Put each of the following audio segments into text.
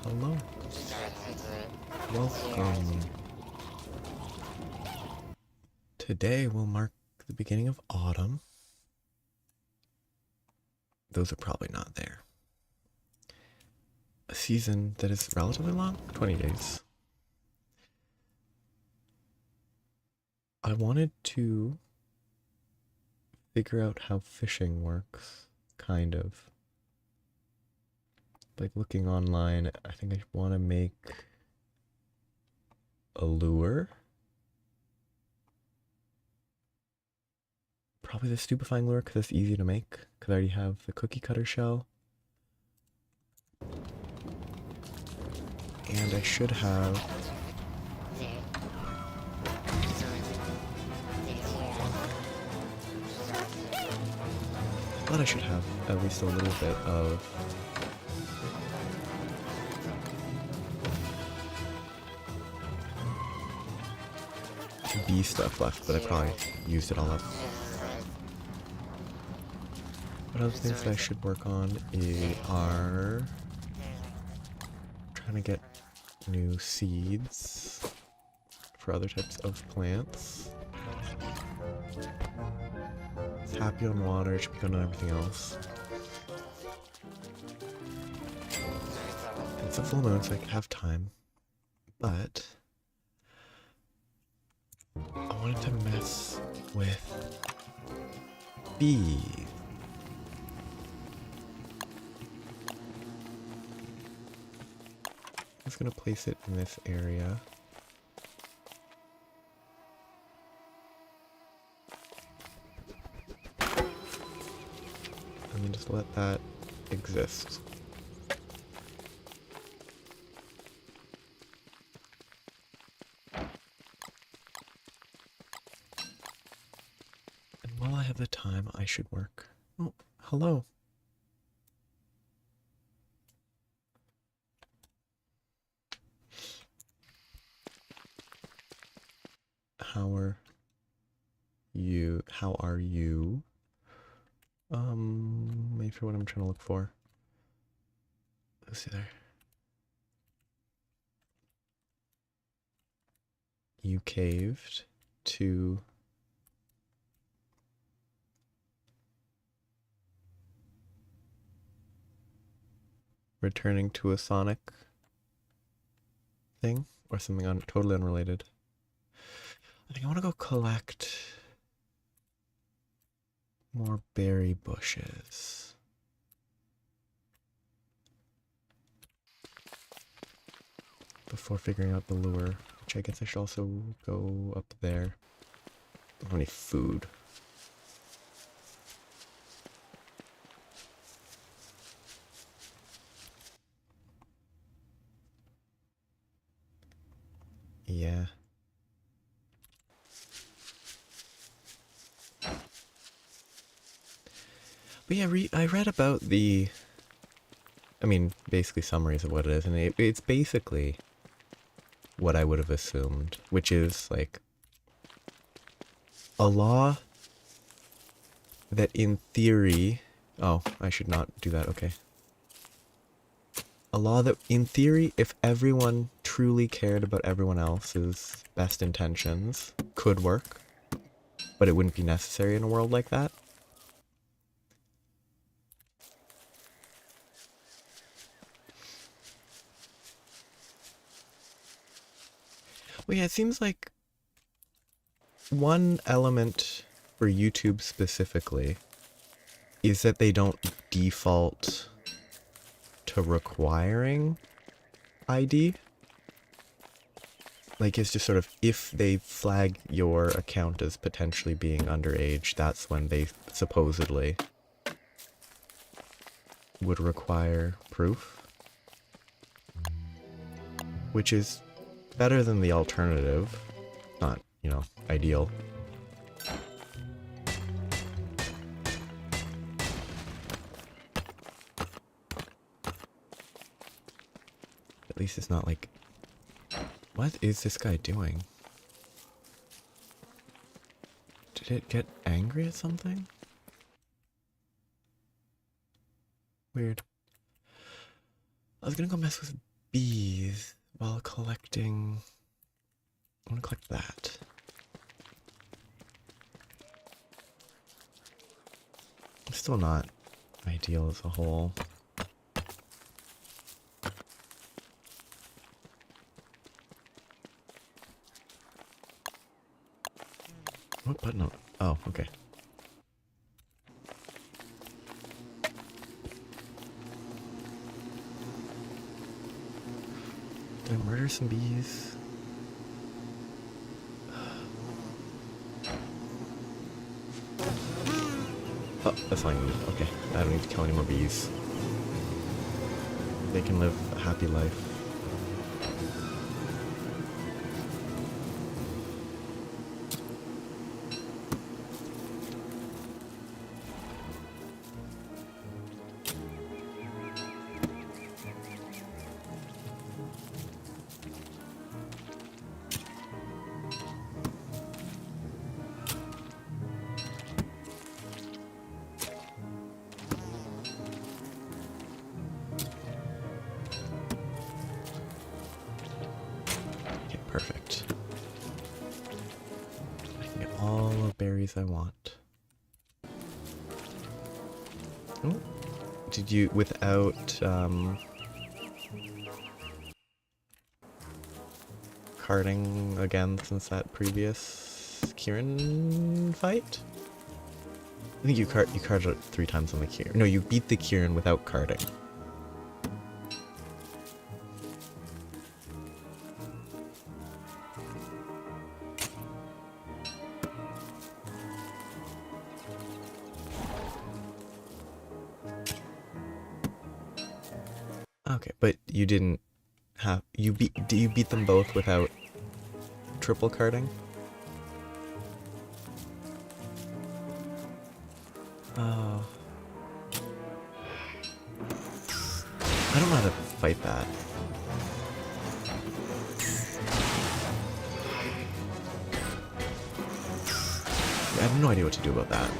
Hello. Welcome. Today will mark the beginning of autumn. Those are probably not there. A season that is relatively long, 20 days. I wanted to figure out how fishing works, kind of. Like looking online, I think I want to make a lure. Probably the stupefying lure because it's easy to make, because I already have the cookie cutter shell. And I should have I thought I should have at least a little bit of bee stuff left, but I probably used it all up. What other things that I should work on are trying to get new seeds for other types of plants. It's happy on water, should be good on everything else. It's a full moon, so I have time. But I wanted to mess with bees. I'm just gonna place it in this area. And then just let that exist. And while I have the time, I should work. Oh, hello. How are you? How are you? Maybe for what I'm trying to look for. Let's see there. You caved to returning to a Sonic thing or something totally unrelated. I think I want to go collect more berry bushes. Before figuring out the lure, which I guess I should also go up there. Don't have any food. Yeah. But yeah, I read about basically summaries of what it is, and it's basically what I would have assumed, which is like a law that in theory, oh, I should not do that, okay. A law that in theory, if everyone truly cared about everyone else's best intentions, could work, but it wouldn't be necessary in a world like that. Well, yeah, it seems like one element for YouTube specifically is that they don't default to requiring ID. Like, it's just sort of, if they flag your account as potentially being underage, that's when they supposedly would require proof. Which is better than the alternative. Not, ideal. At least it's not like... What is this guy doing? Did it get angry at something? Weird. I was gonna go mess with bees while collecting. I want to collect that. Still not ideal as a whole. What button? Oh, okay. Did I murder some bees? Oh, that's all I need. Okay, I don't need to kill any more bees. They can live a happy life. Okay, perfect. I can get all the berries I want. Oh, did you, without, carding again since that previous Kieran fight? I think you carded it 3 times on the Kieran. No, you beat the Kieran without carding. Okay, but you didn't have do you beat them both without triple carding? Oh. I don't know how to fight that. I have no idea what to do about that.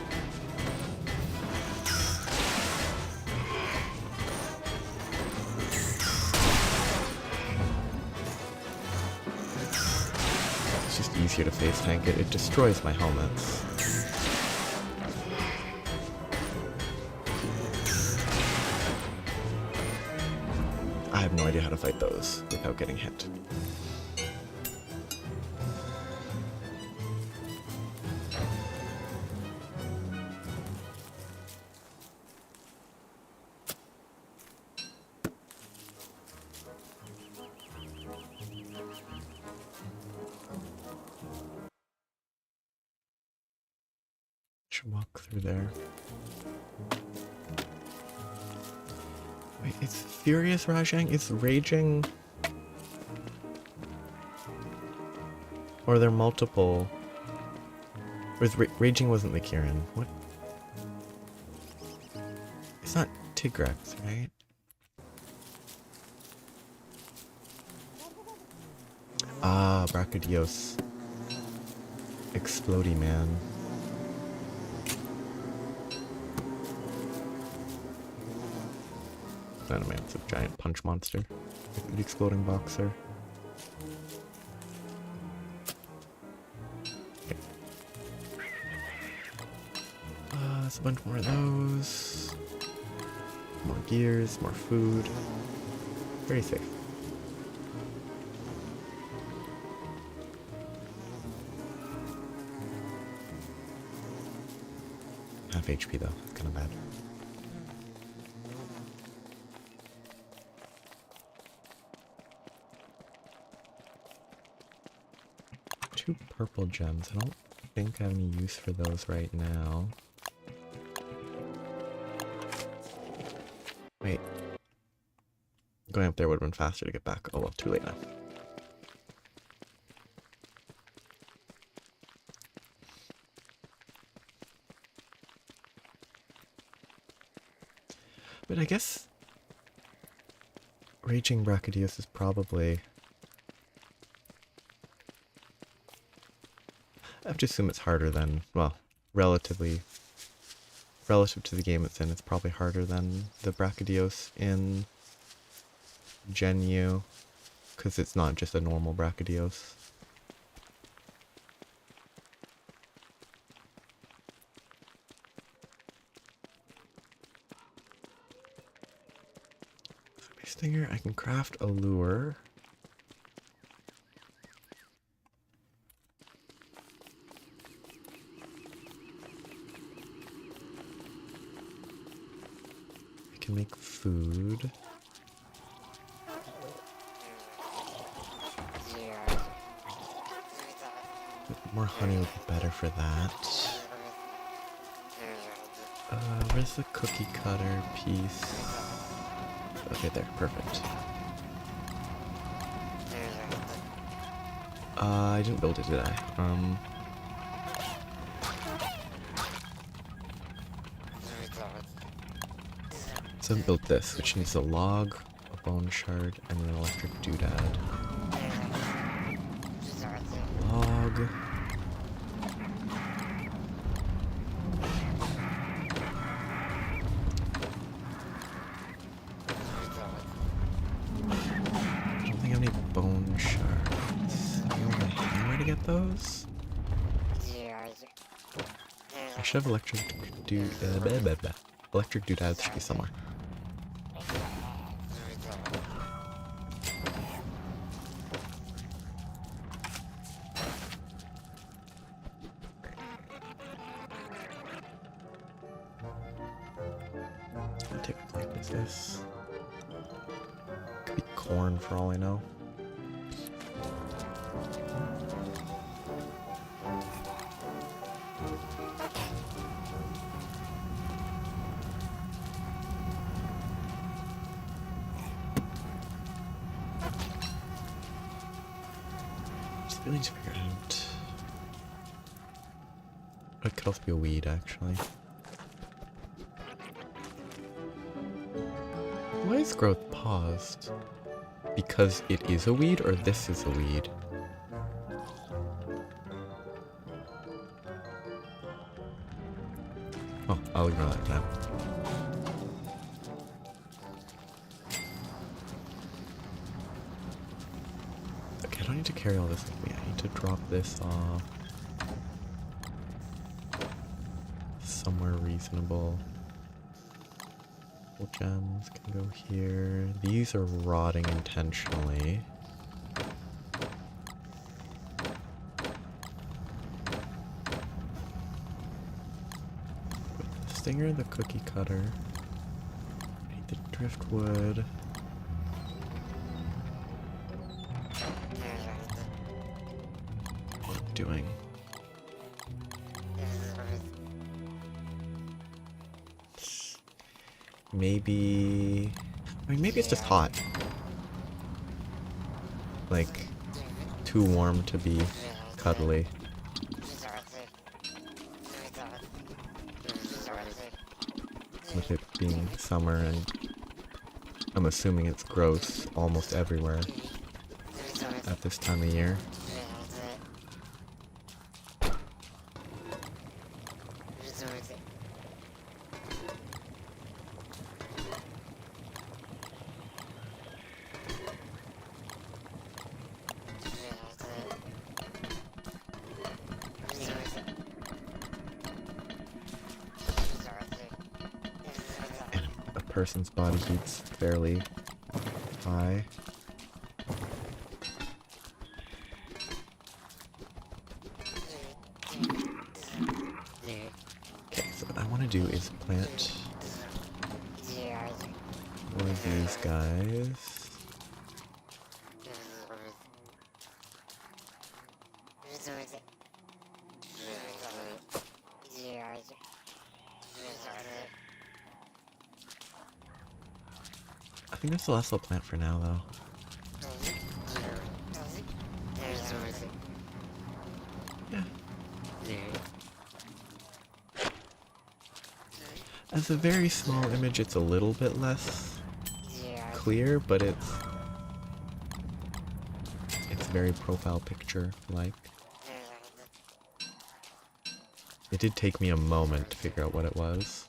It's just easier to face tank it. It destroys my helmets. I have no idea how to fight those without getting hit. Should walk through there. Wait, it's Furious Rajang? It's Raging? Or are there multiple? Or is Raging wasn't the Kieran? What? It's not Tigrex, right? Ah, Brachydios. Explodey man. It's a giant punch monster. The exploding boxer. Okay. There's a bunch more of those. More gears, more food. Very safe. Half HP though, it's kind of bad. Two purple gems. I don't think I have any use for those right now. Wait. Going up there would have been faster to get back. Oh well, too late now. But I guess Raging Brachydios is probably... I have to assume it's harder than, well, relative to the game it's in, it's probably harder than the Brachydios in Genu, because it's not just a normal Brachydios. Stinger, I can craft a lure. I can make food. More honey would be better for that. Where's the cookie cutter piece? Okay, there, perfect. I didn't build it, did I? So I built this, which needs a log, a bone shard, and an electric doodad. Log. I don't think I have any bone shards. You know a hammer to get those? I should have electric electric doodads should be somewhere. What type of plant is this? Could be corn for all I know. Really need to figure out. It could also be a weed, actually. Why is growth paused? Because it is a weed, or this is a weed? Oh, I'll ignore that now. Okay, I don't need to carry all this with me. I need to drop this off somewhere reasonable. Couple gems can go here. These are rotting intentionally. With the stinger, the cookie cutter. I need the driftwood. What am I doing? Maybe... I mean, maybe it's just hot. Like, too warm to be cuddly. With it being summer, and I'm assuming it's gross almost everywhere at this time of year. Person's body heat's fairly high. Okay, so what I want to do is plant one of these guys. I think that's the last little plant for now, though. Yeah. As a very small image, it's a little bit less clear, but it's very profile picture-like. It did take me a moment to figure out what it was,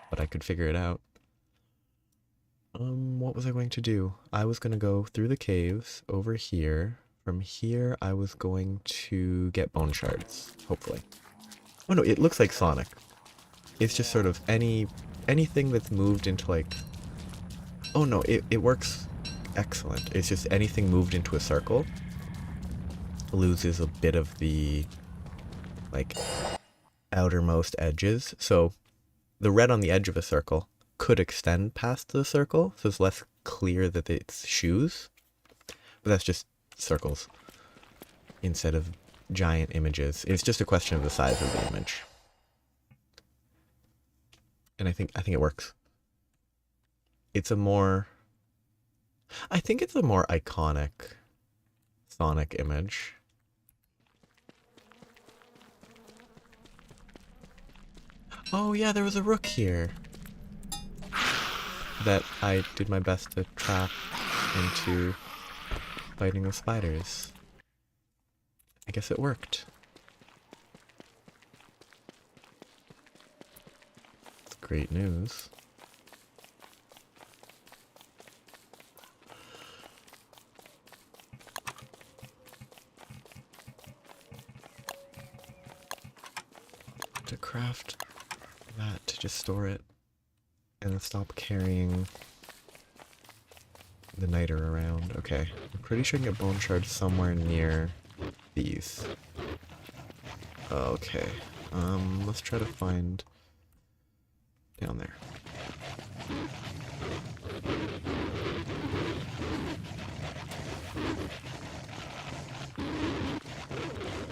but I could figure it out. what was I going to do? I was going to go through the caves over here. From here, I was going to get bone shards, hopefully. Oh no, it looks like Sonic. It's just sort of anything that's moved into like... Oh no, it works excellent. It's just anything moved into a circle loses a bit of the like outermost edges. So the red on the edge of a circle could extend past the circle, so it's less clear that it's shoes. But that's just circles instead of giant images. It's just a question of the size of the image. And I think it works. It's a more... I think it's a more iconic Sonic image. Oh yeah, there was a rook here that I did my best to trap into fighting the spiders. I guess it worked. It's great news. To craft that, to just store it and then stop carrying the niter around. Okay, I'm pretty sure I can get bone shards somewhere near these. Okay, let's try to find down there.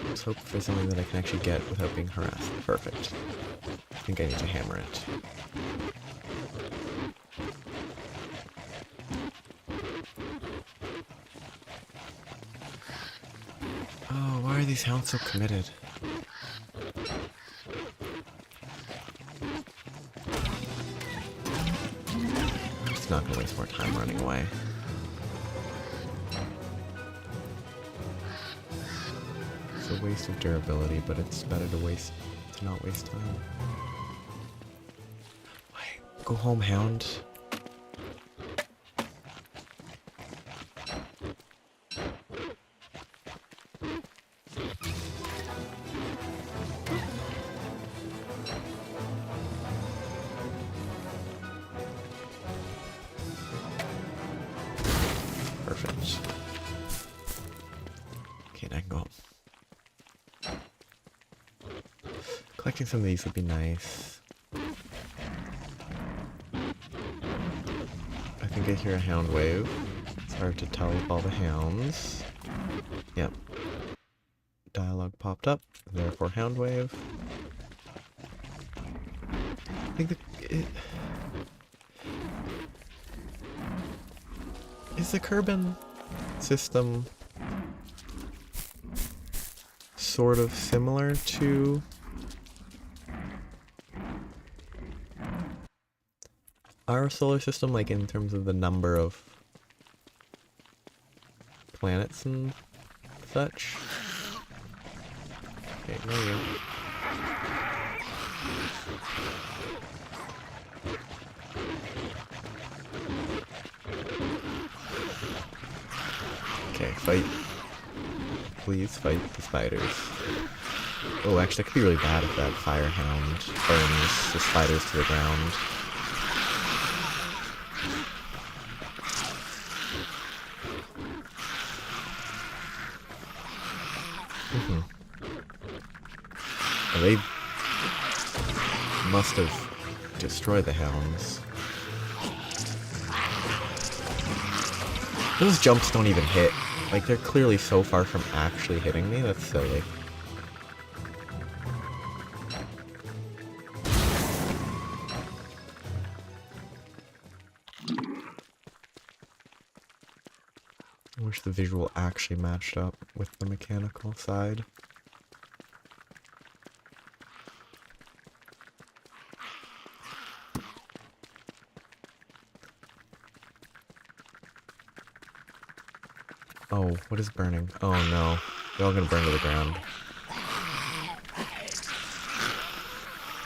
Let's hope for something that I can actually get without being harassed. Perfect. I think I need to hammer it. Oh, why are these hounds so committed? I'm just not gonna waste more time running away. It's a waste of durability, but it's better to not waste time. Wait, go home, hound. Perfect. Okay, now I can go home. Collecting some of these would be nice. I think I hear a hound wave. It's hard to tell with all the hounds. Yep. Dialogue popped up, therefore hound wave. I think is the Kerbin system sort of similar to our solar system, like in terms of the number of planets and such? Okay, no you. Okay, fight. Please fight the spiders. Oh, actually, that could be really bad if that fire hound burns the spiders to the ground. Well, they must have destroyed the hounds. Those jumps don't even hit. Like, they're clearly so far from actually hitting me. That's silly. I wish the visual actually matched up with the mechanical side. Oh, what is burning? Oh no. They're all gonna burn to the ground.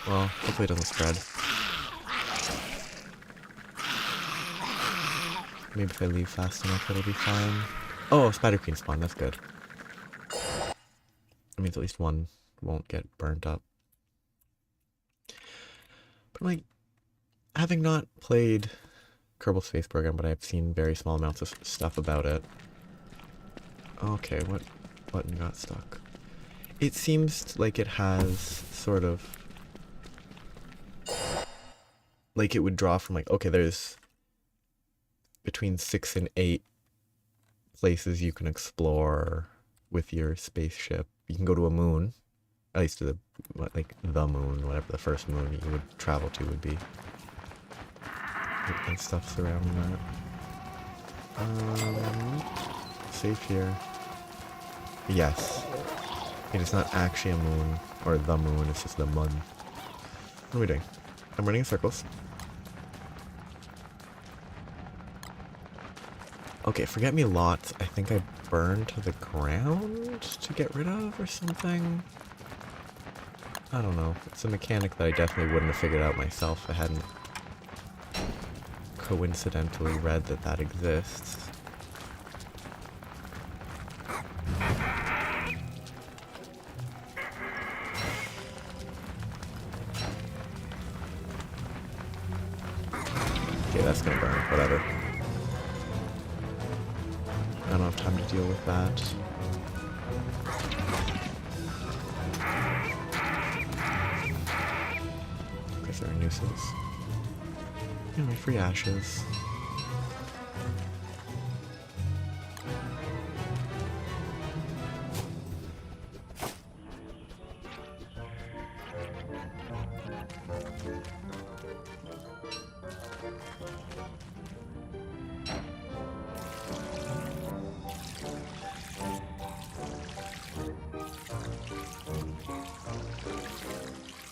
Well, hopefully it doesn't spread. Maybe if I leave fast enough, it'll be fine. Oh, spider queen spawn. That's good. That means at least one won't get burnt up. But like, having not played Kerbal Space Program, but I've seen very small amounts of stuff about it. Okay, what button got stuck? It seems like it has sort of... like it would draw from like, okay, there's between 6 and 8 places you can explore with your spaceship. You can go to a moon, at least to the, like, the moon, whatever the first moon you would travel to would be. And stuff surrounding that. Safe here. Yes. It is not actually a moon, or the moon, it's just the mun. What are we doing? I'm running in circles. Okay, forget me lots. I think I burned to the ground to get rid of or something. I don't know. It's a mechanic that I definitely wouldn't have figured out myself if I hadn't coincidentally read that that exists. Okay, that's gonna burn. Whatever. I don't have time to deal with that. Because they're a nuisance. Anyway, free ashes.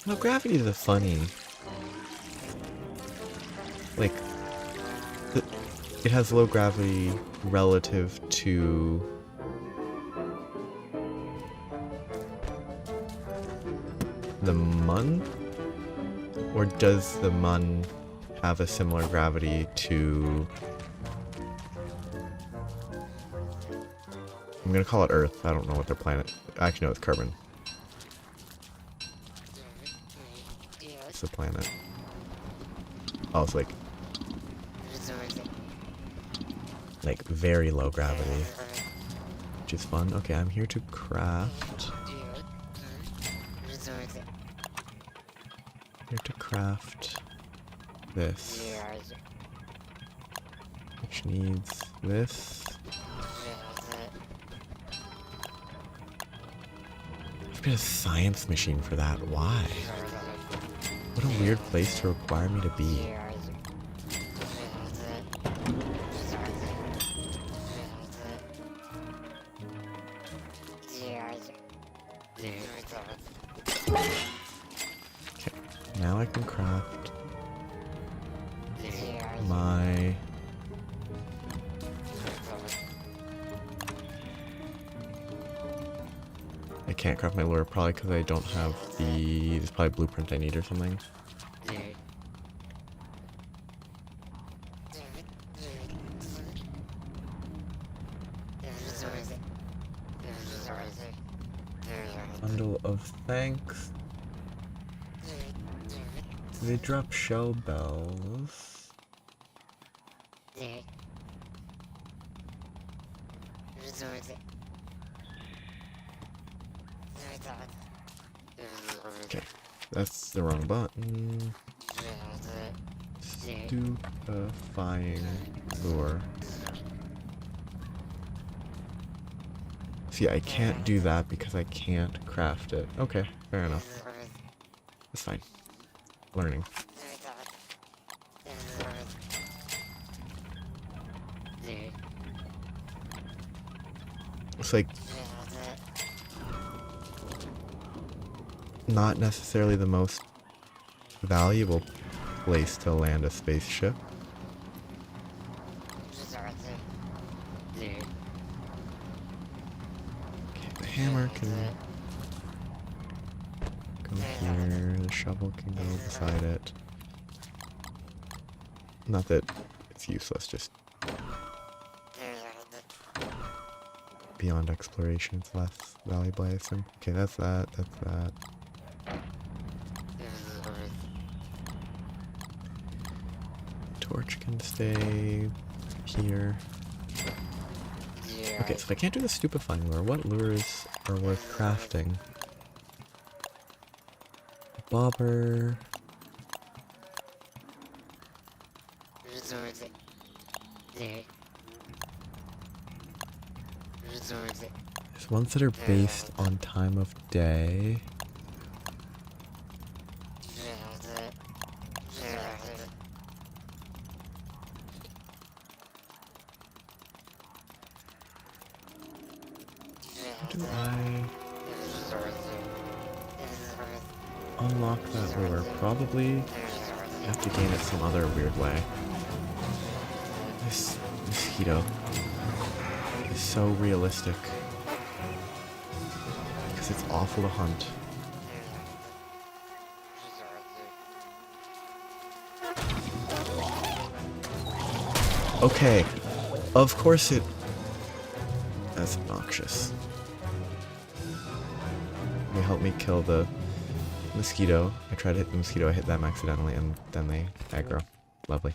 No, gravity is a funny... like, it has low gravity relative to the mun? Or does the mun have a similar gravity to... I'm gonna call it Earth. I don't know what their planet... Actually, no, it's carbon. It's a planet. Oh, it's like very low gravity, which is fun. Okay, I'm here to craft. Here to craft this, which needs this. I've got a science machine for that. Why? What a weird place to require me to be. Okay, now I can craft my... I can't craft my lure probably because I don't have the... There's probably a blueprint I need or something. Bundle of thanks. Do they drop shell bells? Okay, that's the wrong button. Stupefying lure. See, I can't do that because I can't craft it. Okay, fair enough. That's fine. Learning. It's like not necessarily the most valuable place to land a spaceship. Okay, the hammer can go here, the shovel can go beside it. Not that it's useless, just beyond exploration, it's less valuable, I assume. Okay, that's that, that's that. Torch can stay here. Okay, so if I can't do the stupefying lure, what lures are worth crafting? Bobber. There's ones that are based on time of day. Do I unlock that lure? Probably have to gain it some other weird way. This mosquito is so realistic because it's awful to hunt. Okay, of course it... That's obnoxious. They help me kill the mosquito. I tried to hit the mosquito, I hit them accidentally, and then they aggro. Lovely.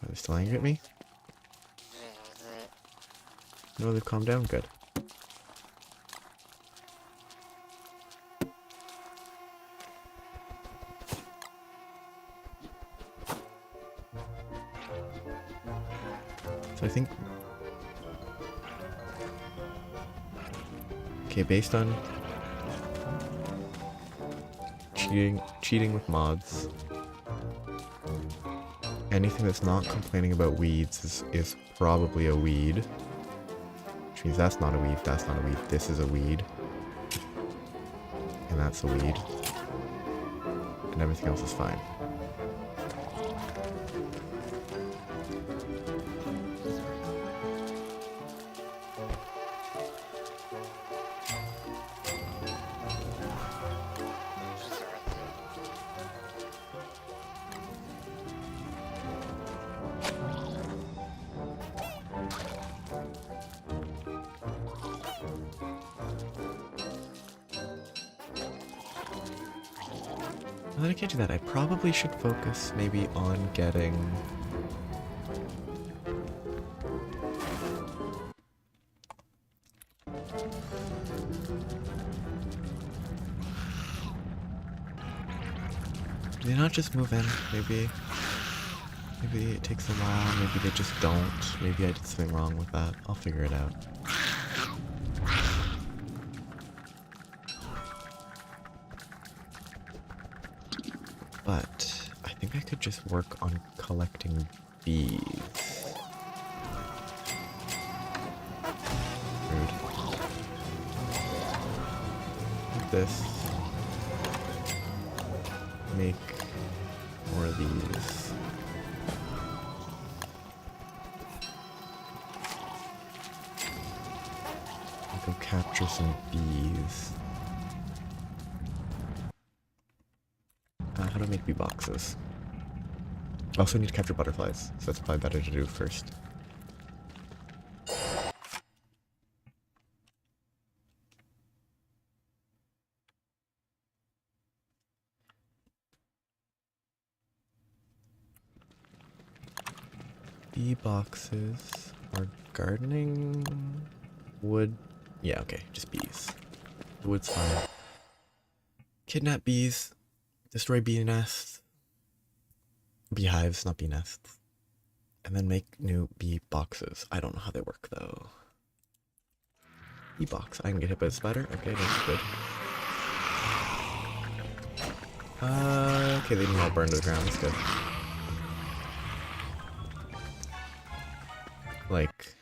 Are they still angry at me? No, they've calmed down. Good. So I think... Okay, based on cheating with mods, anything that's not complaining about weeds is probably a weed. Which means that's not a weed, that's not a weed, this is a weed. And that's a weed. And everything else is fine. Now that I can't do that, I probably should focus maybe on getting... Do they not just move in? Maybe it takes a while, maybe they just don't. Maybe I did something wrong with that. I'll figure it out. But I think I could just work on collecting bees. Rude. Like this. Make more of these. I'll go capture some bees. How to make bee boxes. I also need to capture butterflies, so that's probably better to do first. Bee boxes are gardening, wood. Yeah, okay, just bees. Wood's fine. Kidnap bees. Destroy bee nests. Beehives, not bee nests. And then make new bee boxes. I don't know how they work though. Bee box. I can get hit by a spider. Okay, that's good. Okay, they didn't all burn to the ground. That's good. Like...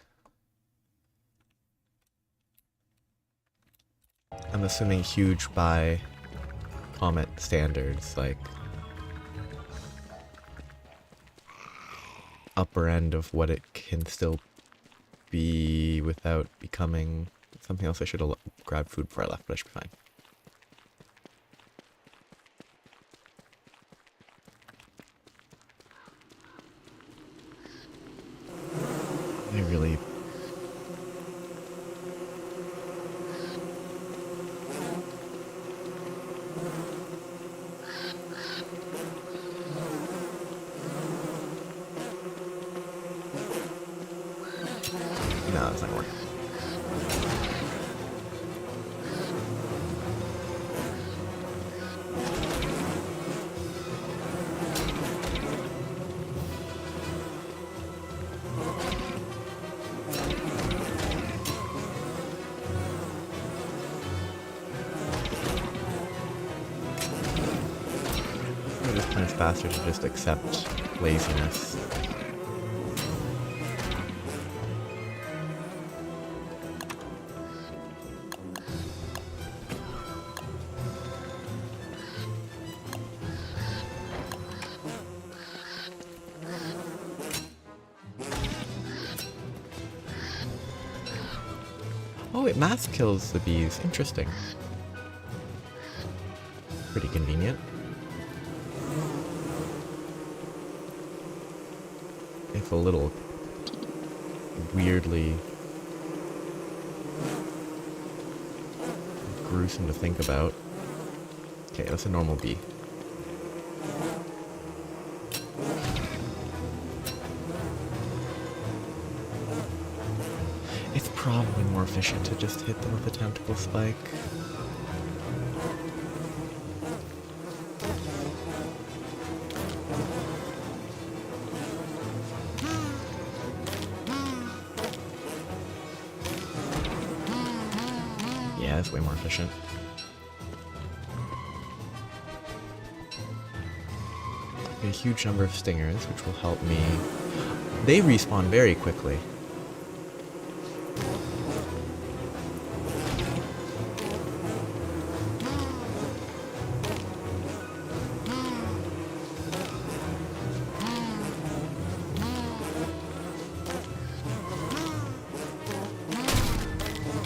I'm assuming huge by Comet standards, like... upper end of what it can still be without becoming something else. I should have grabbed food before I left, but I should be fine. I really... No, it's not working. At this point, it's faster to just accept laziness. Oh, it mass kills the bees. Interesting. Pretty convenient. It's a little weirdly gruesome to think about. Okay, that's a normal bee. It's probably more efficient to just hit them with a tentacle spike. Yeah, it's way more efficient. A huge number of stingers, which will help me. They respawn very quickly.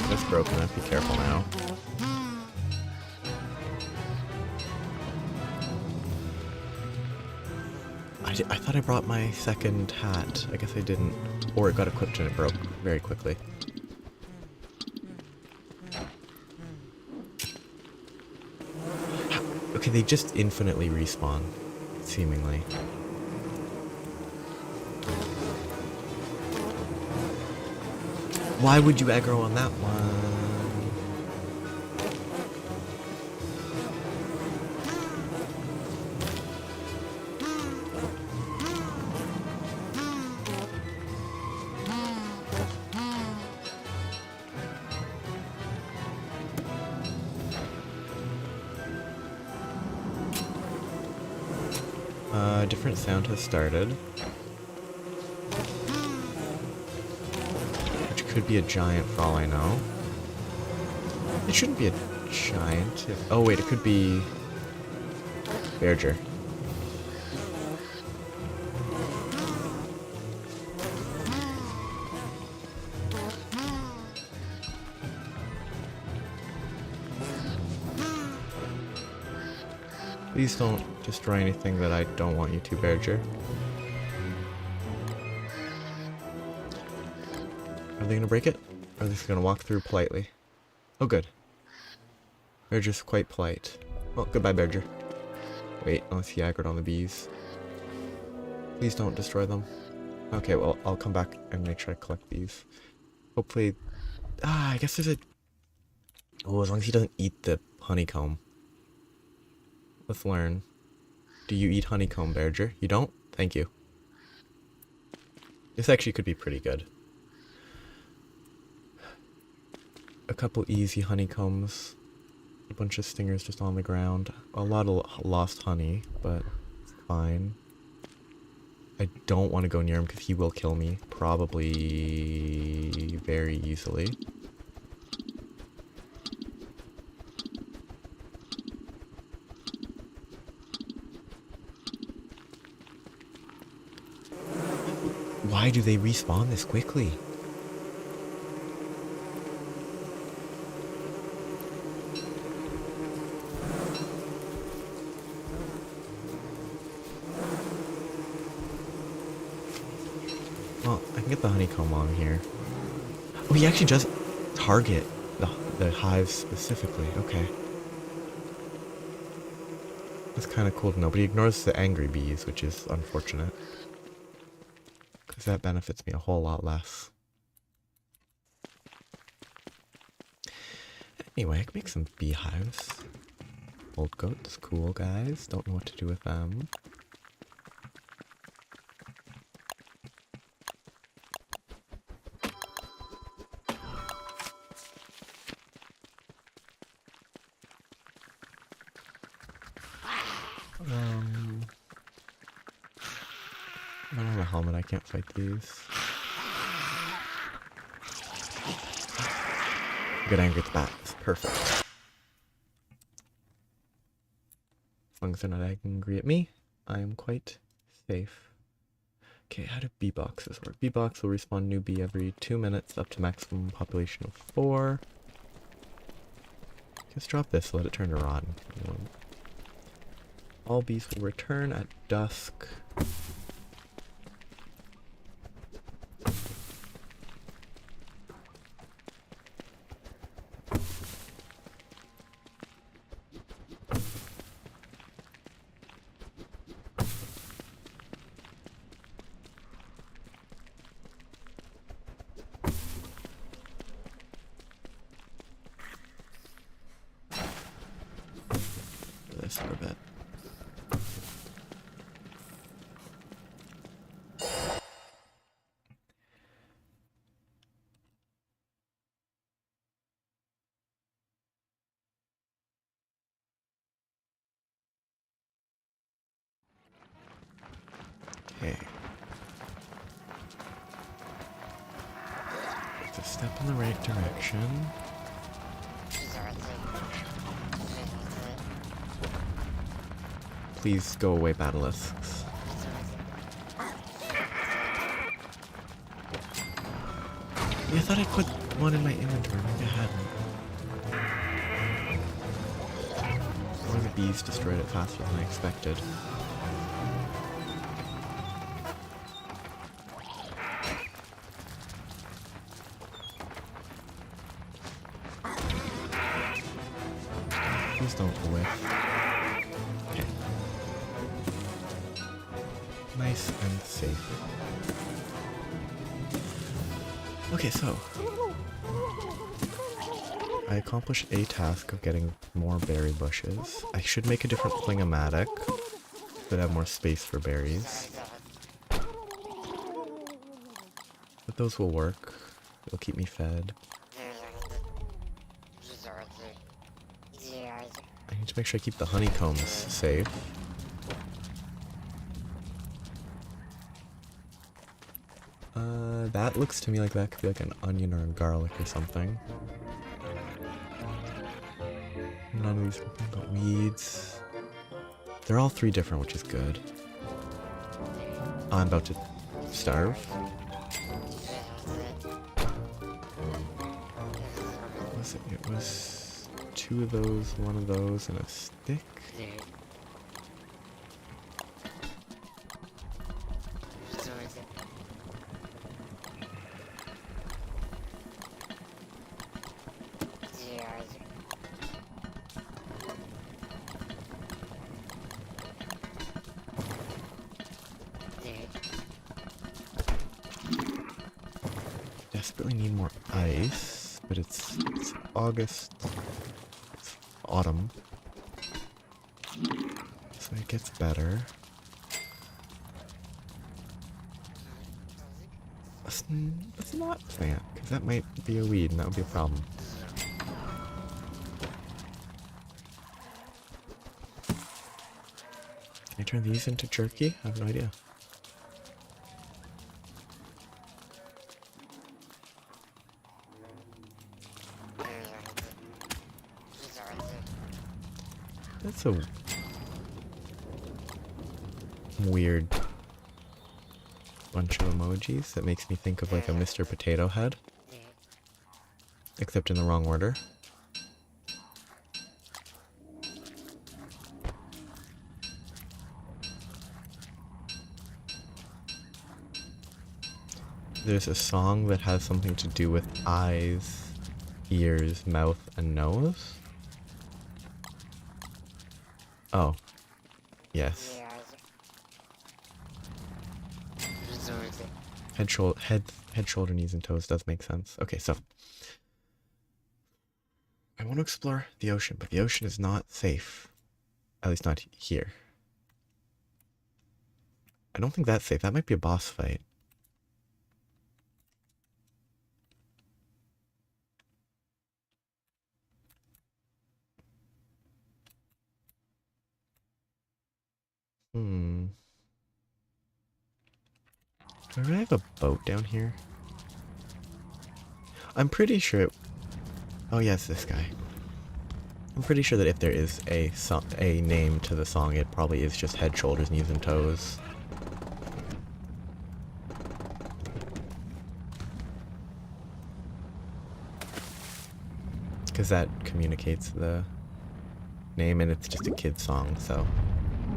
That's broken up, be careful now. I thought I brought my second hat. I guess I didn't. Or it got equipped and it broke very quickly. Okay, they just infinitely respawn, seemingly. Why would you aggro on that one? Different sound has started. Which could be a giant for all I know. It shouldn't be a giant. Oh wait, it could be Berger. Please don't destroy anything that I don't want you to, Berger. Are they gonna break it? Or are they just gonna walk through politely? Oh good. Berger's quite polite. Well, goodbye, Berger. Wait, unless he aggroed on the bees. Please don't destroy them. Okay, well, I'll come back and make sure I collect these. Hopefully... I guess there's a... Oh, as long as he doesn't eat the honeycomb. Let's learn. Do you eat honeycomb, Berger? You don't? Thank you. This actually could be pretty good. A couple easy honeycombs. A bunch of stingers just on the ground. A lot of lost honey, but it's fine. I don't want to go near him because he will kill me. Probably very easily. Why do they respawn this quickly? Well, I can Get the honeycomb on here. Oh, he actually does target the hives specifically. Okay. That's kind of cool to know, but he ignores the angry bees, which is unfortunate. Because that benefits me a whole lot less. Anyway, I can make some beehives. Old goats, cool guys. Don't know what to do with them. I don't have a helmet, I can't fight these. Get angry at the bats. Perfect. As long as they're not angry at me, I am quite safe. Okay, how do bee boxes work? Bee box will respawn new bee every 2 minutes up to maximum population of 4. Just drop this, let it turn to rotten. All bees will return at dusk. This for a bit. Okay. It's a step in the right direction. Please go away, basilisks. Yeah, I thought I put one in my inventory. Maybe I hadn't. Or the bees destroyed it faster than I expected. Please don't whiff. Okay. Nice and safe. Okay, so I accomplished a task of getting more berry bushes. I should make a different plingomatic that have more space for berries. But those will work. It'll keep me fed. I need to make sure I keep the honeycombs safe. That looks to me like that could be like an onion or a garlic or something. None of these got weeds. They're all 3 different, which is good. I'm about to starve. What was it? It was 2 of those, 1 of those, and a stick. Desperately need more ice, but it's August, it's autumn, so it gets better. Let's not plant, because that might be a weed and that would be a problem. Can I turn these into jerky? I have no idea. That's a weird bunch of emojis that makes me think of like a Mr. Potato Head. Except in the wrong order. There's a song that has something to do with eyes, ears, mouth, and nose. Oh. Yes. Head, shoulder, knees, and toes does make sense. Okay, so I want to explore the ocean, but the ocean is not safe. At least not here. I don't think that's safe. That might be a boss fight. Hmm. Do I really have a boat down here? I'm pretty sure oh yes, this guy. I'm pretty sure that if there is a name to the song, it probably is just head, shoulders, knees, and toes. Because that communicates the name, and it's just a kid's song, so...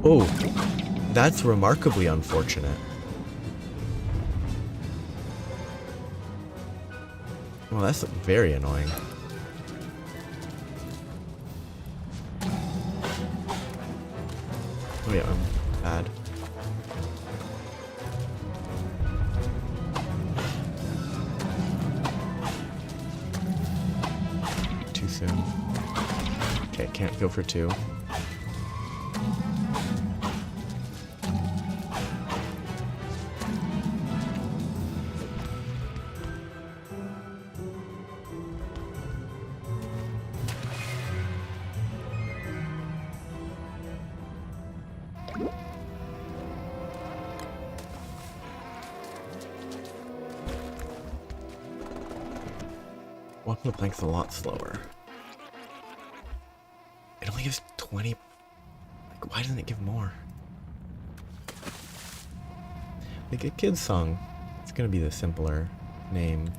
Oh! That's remarkably unfortunate. Well, that's very annoying. Oh yeah, I'm bad. Too soon. Okay, can't go for two. Walking the plank's a lot slower. It only gives 20... Like, why doesn't it give more? Like, a kid's song, it's gonna be the simpler name.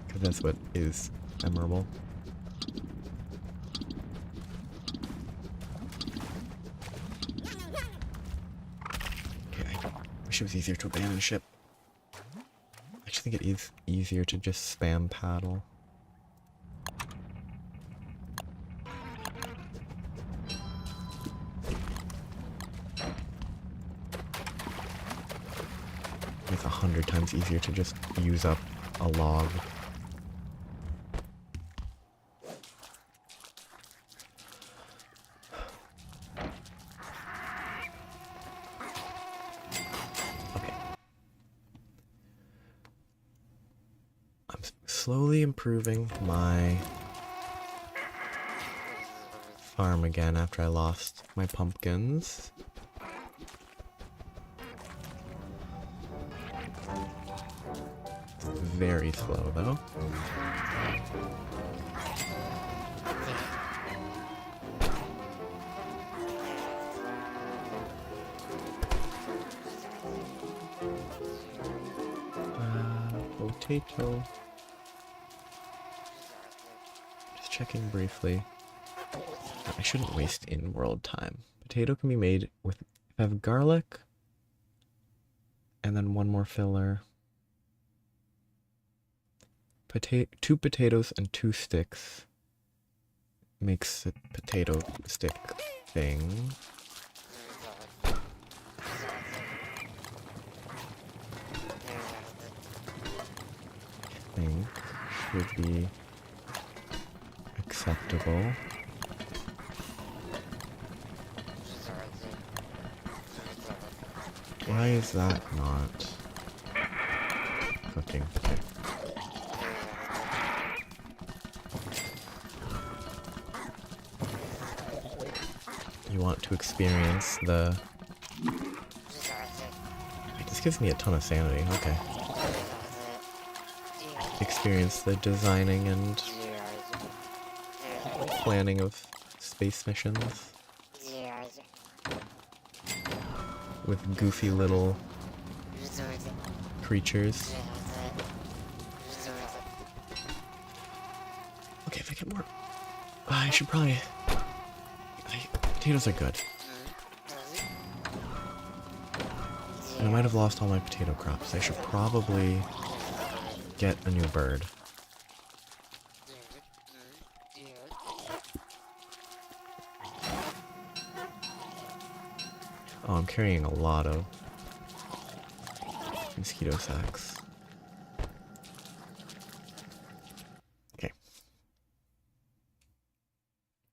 Because that's what is memorable. It was easier to abandon ship. I actually think it is easier to just spam paddle. It's 100 times easier to just use up a log. Slowly improving my farm again after I lost my pumpkins. Very slow though. Potato. Checking briefly. I shouldn't waste in-world time. Potato can be made with... I have garlic. And then one more filler. Two potatoes and 2 sticks. Makes a potato stick thing. I think should be... acceptable. Why is that not cooking? Okay. You want to experience the... This gives me a ton of sanity, okay. Experience the designing and planning of space missions with goofy little Okay, if I get more... I should probably... Potatoes are good. And I might have lost all my potato crops. I should probably get a new bird. Oh, I'm carrying a lot of mosquito sacks. Okay.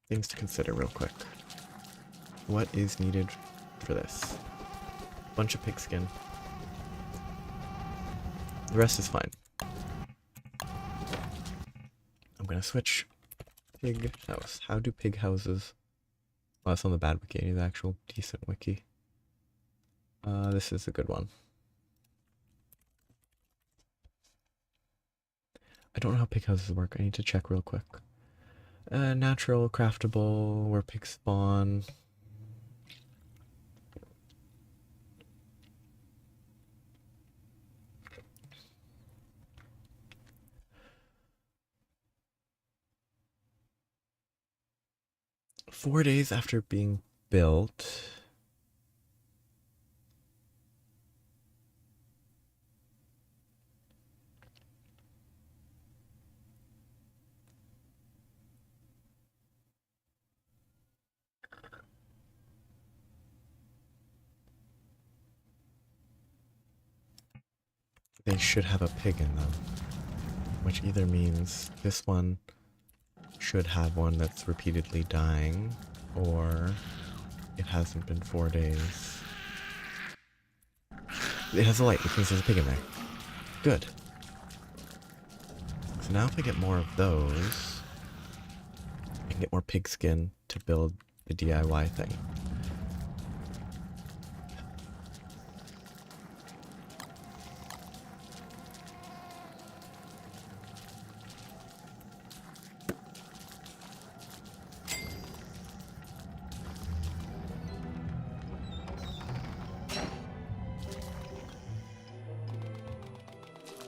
Things to consider real quick. What is needed for this? Bunch of pigskin. The rest is fine. I'm gonna switch pig house. How do pig houses... Oh, that's on the bad wiki. I need the actual decent wiki. This is a good one. I don't know how pig houses work. I need to check real quick. Natural, craftable, where pigs spawn. Four days after being built. They should have a pig in them, which either means this one should have one that's repeatedly dying, or it hasn't been 4 days. It has a light, which means there's a pig in there. Good. So now if I get more of those, I can get more pig skin to build the DIY thing.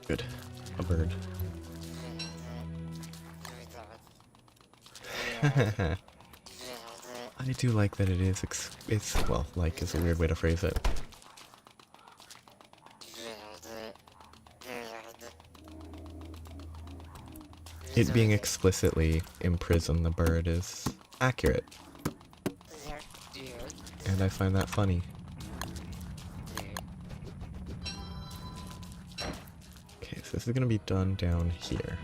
Good. A bird. I do like that it is, well, like is a weird way to phrase it. It being explicitly imprison the bird is accurate. And I find that funny. Okay, so this is gonna be done down here.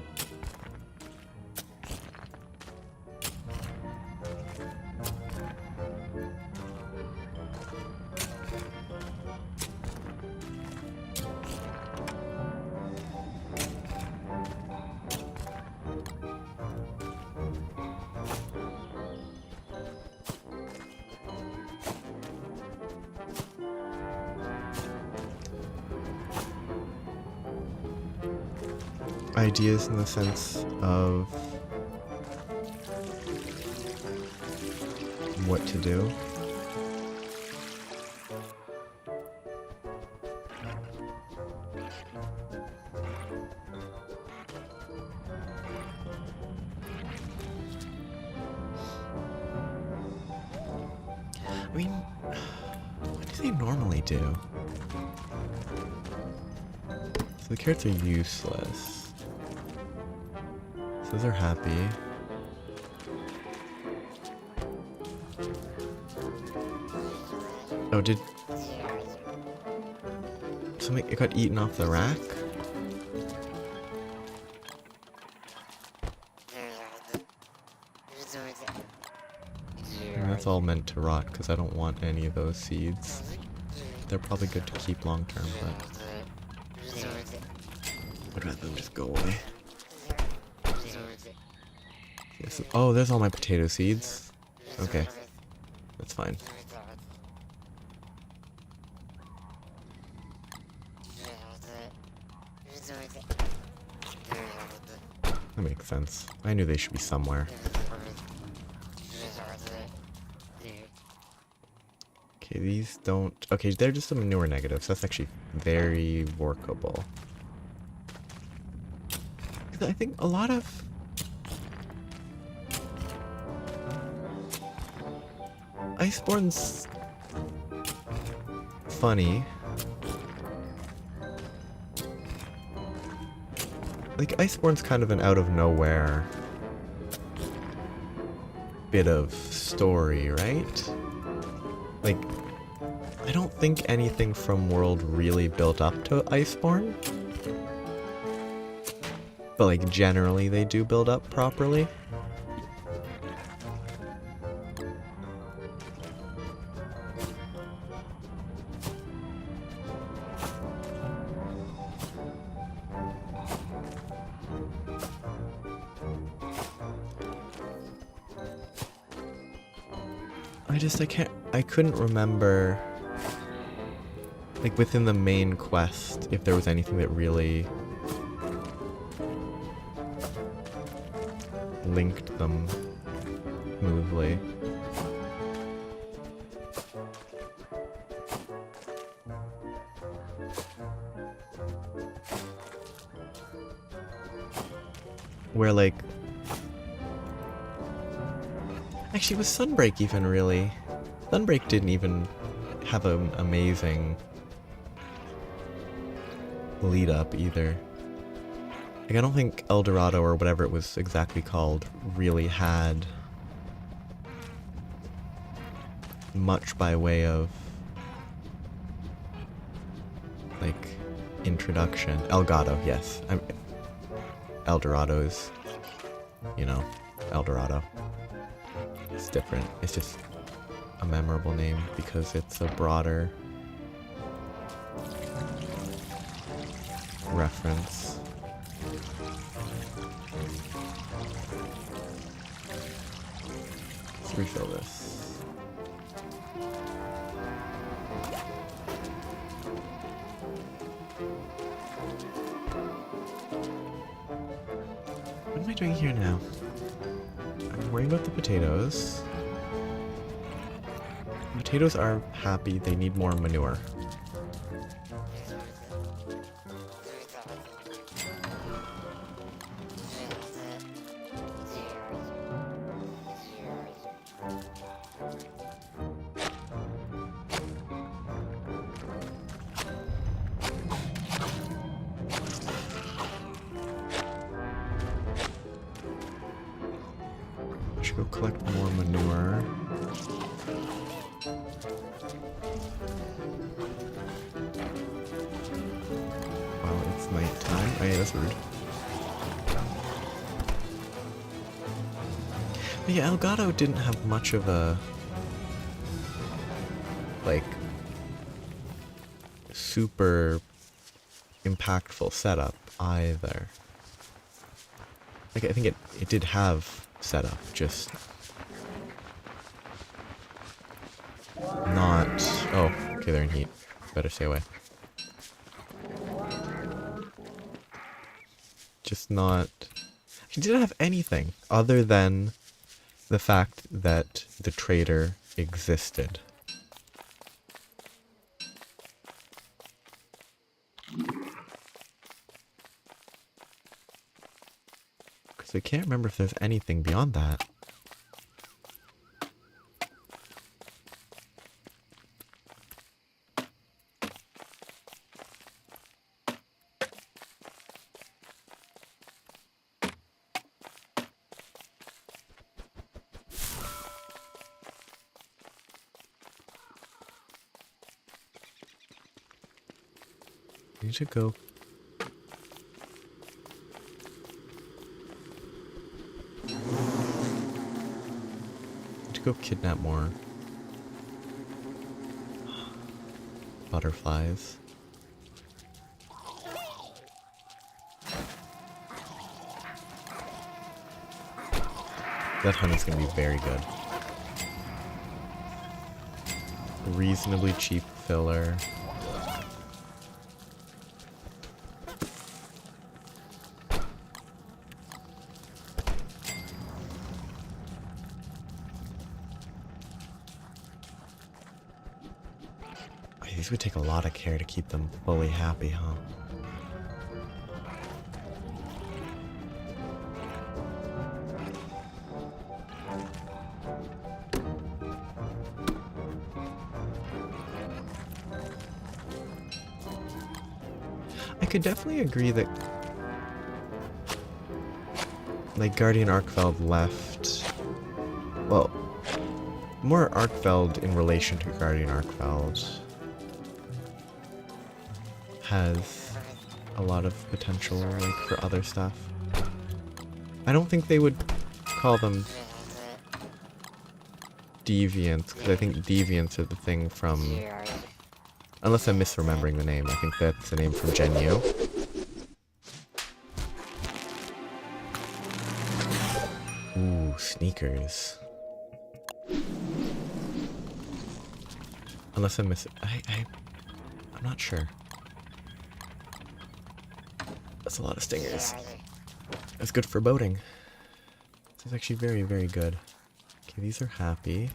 Ideas in the sense of what to do. I mean, what do they normally do? So the carrots are useless. So they're happy. Oh, did something, it got eaten off the rack? And that's all meant to rot because I don't want any of those seeds. They're probably good to keep long term, but I'd rather them just go away. Yes. Oh, there's all my potato seeds. Okay, that's fine. That makes sense. I knew they should be somewhere. Okay, these don't... Okay, they're just some manure negatives. That's actually very workable. I think a lot of Iceborne's funny. Like, Iceborne's kind of an out-of-nowhere bit of story, right? Like, I don't think anything from World really built up to Iceborne. But, like, generally they do build up properly. I couldn't remember, like, within the main quest, if there was anything that really linked them smoothly. Where, like, actually, was Sunbreak even really? Sunbreak didn't even have an amazing lead up either. Like, I don't think El Dorado, or whatever it was exactly called, really had much by way of, like, introduction. Elgato, yes. El Dorado is, you know, El Dorado. It's different. It's just a memorable name because it's a broader reference. Let's refill this. What am I doing here now? I'm worrying about the potatoes. Potatoes are happy, they need more manure. I should go collect more manure. Nighttime. Oh yeah, that's rude. But yeah, Elgato didn't have much of a, like, super impactful setup either. Like, I think it did have setup, just not... Oh, okay, they're in heat. Better stay away. Just not... He didn't have anything other than the fact that the trader existed. Because I can't remember if there's anything beyond that. I need to go. Need to go kidnap more butterflies. That honey's gonna be very good. Reasonably cheap filler. These would take a lot of care to keep them fully happy, huh? I could definitely agree that like Guardian Arkfeld left, well, more Arkfeld in relation to Guardian Arkfeld has a lot of potential like for other stuff. I don't think they would call them deviants, because I think deviants are the thing from, unless I'm misremembering the name, I think that's the name from Gen U. Ooh, sneakers. Unless I'm I'm not sure. That's a lot of stingers. That's good for boating. This is actually very, very good. Okay, these are happy.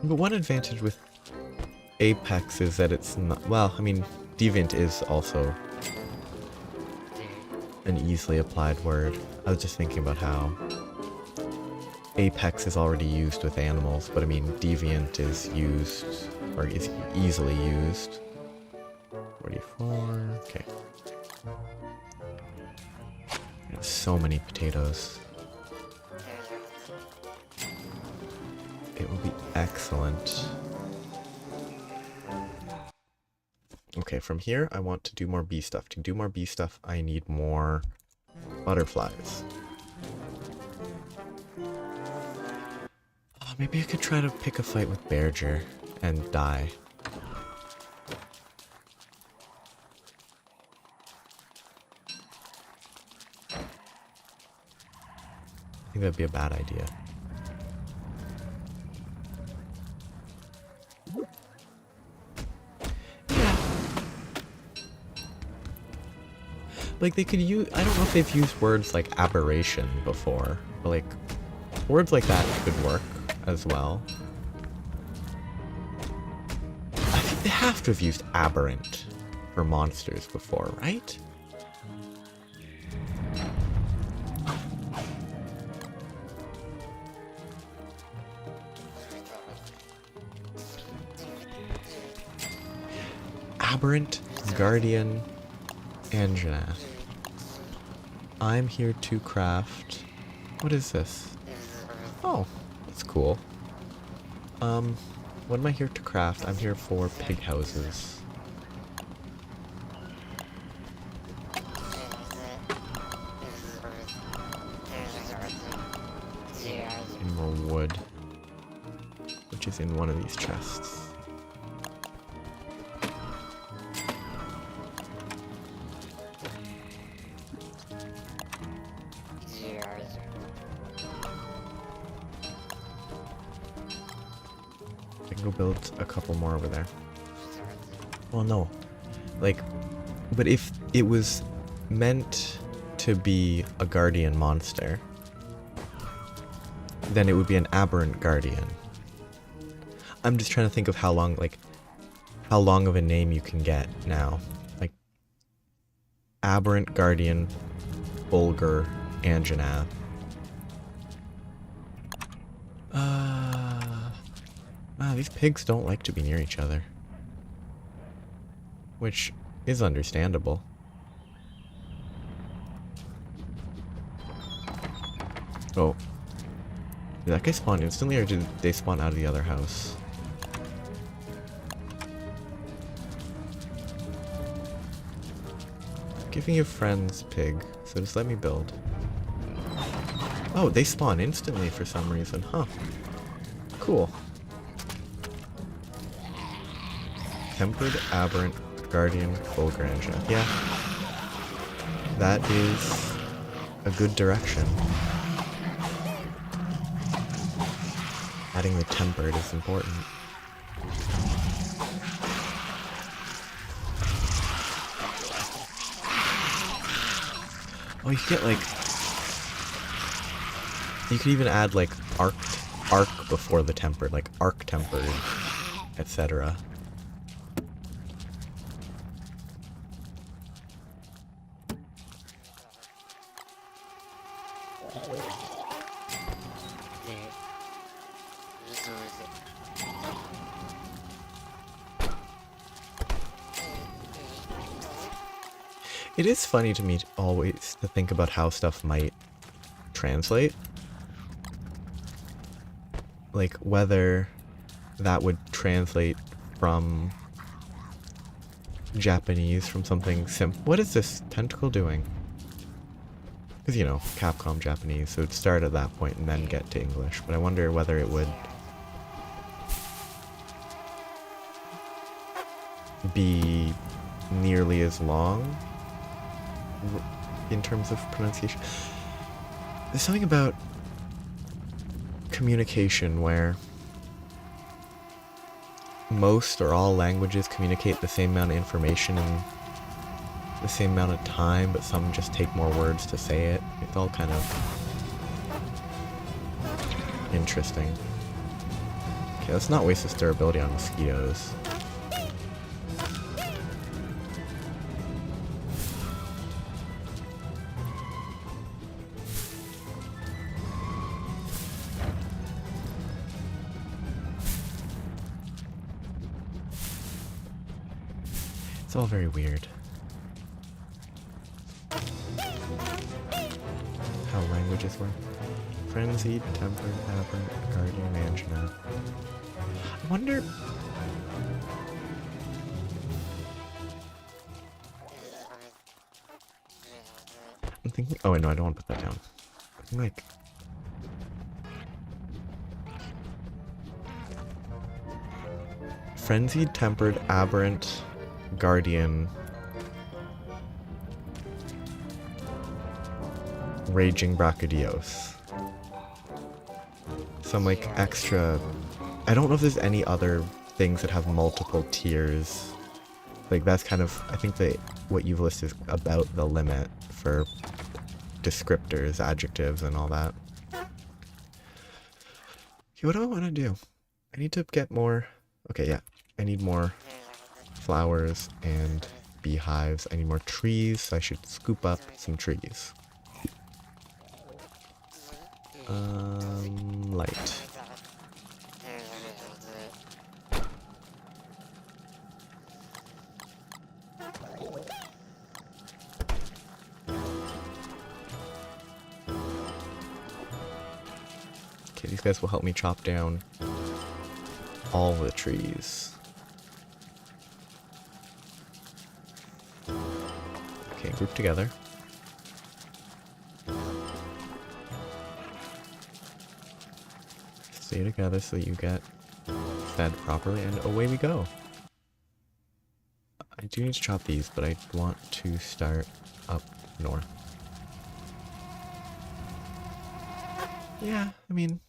But one advantage with Apex is that it's not, well, I mean, deviant is also an easily applied word. I was just thinking about how Apex is already used with animals, but I mean, deviant is used, or is easily used. 44, okay. So many potatoes. It will be excellent. Okay, from here, I want to do more bee stuff. To do more bee stuff, I need more butterflies. Oh, maybe I could try to pick a fight with Berger and die. I think that'd be a bad idea. Like, they could use, I don't know if they've used words like aberration before, but like, words like that could work as well. I think they have to have used aberrant for monsters before, right? Aberrant, Guardian, Anjanath. I'm here to craft... What is this? Oh, that's cool. What am I here to craft? I'm here for pig houses. And more wood. Which is in one of these chests. Build a couple more over there. Well, no. Like, but if it was meant to be a guardian monster, then it would be an aberrant guardian. I'm just trying to think of how long, like, how long of a name you can get now. Like, aberrant guardian, Bulgur, Anjanath. Wow, these pigs don't like to be near each other. Which is understandable. Oh. Did that guy spawn instantly, or did they spawn out of the other house? I'm giving you friends, pig, so just let me build. Oh, they spawn instantly for some reason, huh? Cool. Tempered, aberrant, guardian, Bulgur, Anjanath. Yeah. That is a good direction. Adding the tempered is important. Oh, you could get like... You could even add like arc before the tempered, like arc tempered, etc. It is funny to me always to think about how stuff might translate. Like whether that would translate from Japanese from something simple. What is this tentacle doing? Because, you know, Capcom Japanese, so it'd start at that point and then get to English. But I wonder whether it would be nearly as long in terms of pronunciation. There's something about communication where most or all languages communicate the same amount of information in the same amount of time, but some just take more words to say it. It's all kind of interesting. Okay, let's not waste this durability on mosquitoes. It's all very weird. How languages work. Frenzied, tempered, aberrant, guardian, angina. I wonder... I'm thinking... Oh, wait, no, I don't want to put that down. I think, like... Frenzied, tempered, aberrant, guardian... Raging Brachydios. Some like extra... I don't know if there's any other things that have multiple tiers. Like that's kind of... I think that what you've listed is about the limit for descriptors, adjectives, and all that. Okay, what do I want to do? I need to get more... Okay, yeah. I need more flowers and beehives. I need more trees, so I should scoop up some trees. Light. Okay, these guys will help me chop down all the trees. Okay, group together. Stay together so you get fed properly, and away we go. I do need to chop these, but I want to start up north. Yeah, I mean...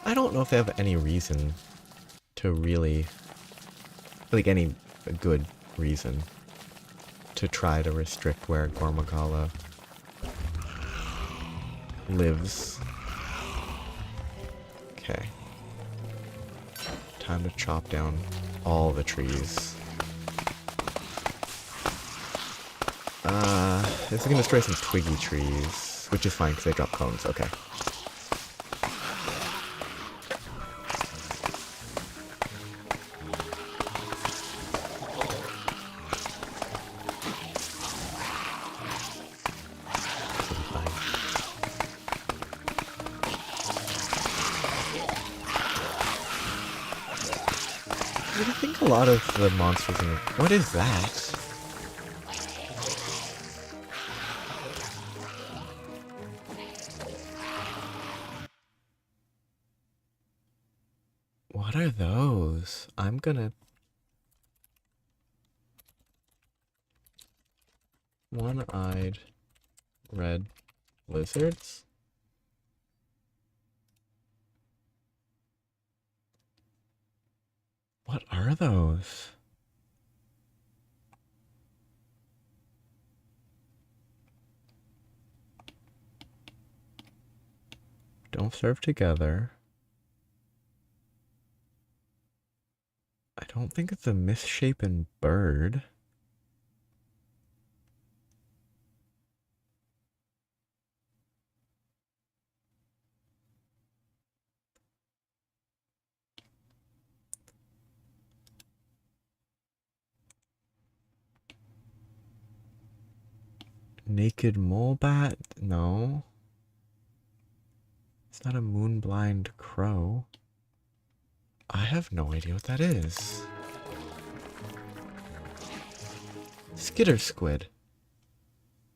I don't know if they have any reason to really... Like, any good reason to try to restrict where Gormagala lives. Okay. Time to chop down all the trees. This is gonna destroy some twiggy trees, which is fine because they drop cones. Okay. I think a lot of the monsters in the... What is that? What are those? I'm gonna... One-eyed red lizards? What are those? Don't serve together. I don't think it's a misshapen bird. Naked mole bat? No. It's not a moonblind crow. I have no idea what that is. Skitter squid.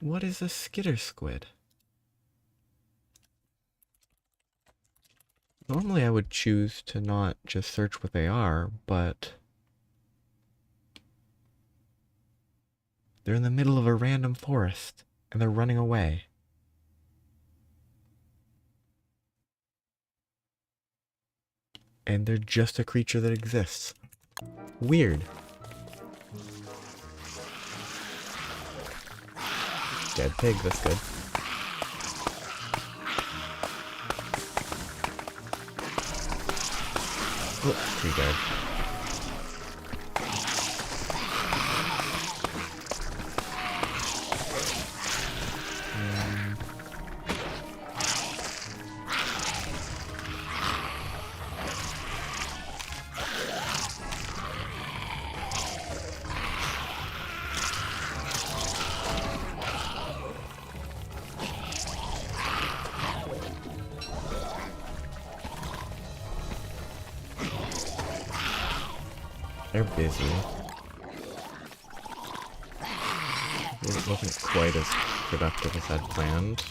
What is a skitter squid? Normally I would choose to not just search what they are, but they're in the middle of a random forest and they're running away. And they're just a creature that exists. Weird. Dead pig, that's good. Oh, tree guard. They're busy. It wasn't quite as productive as I'd planned.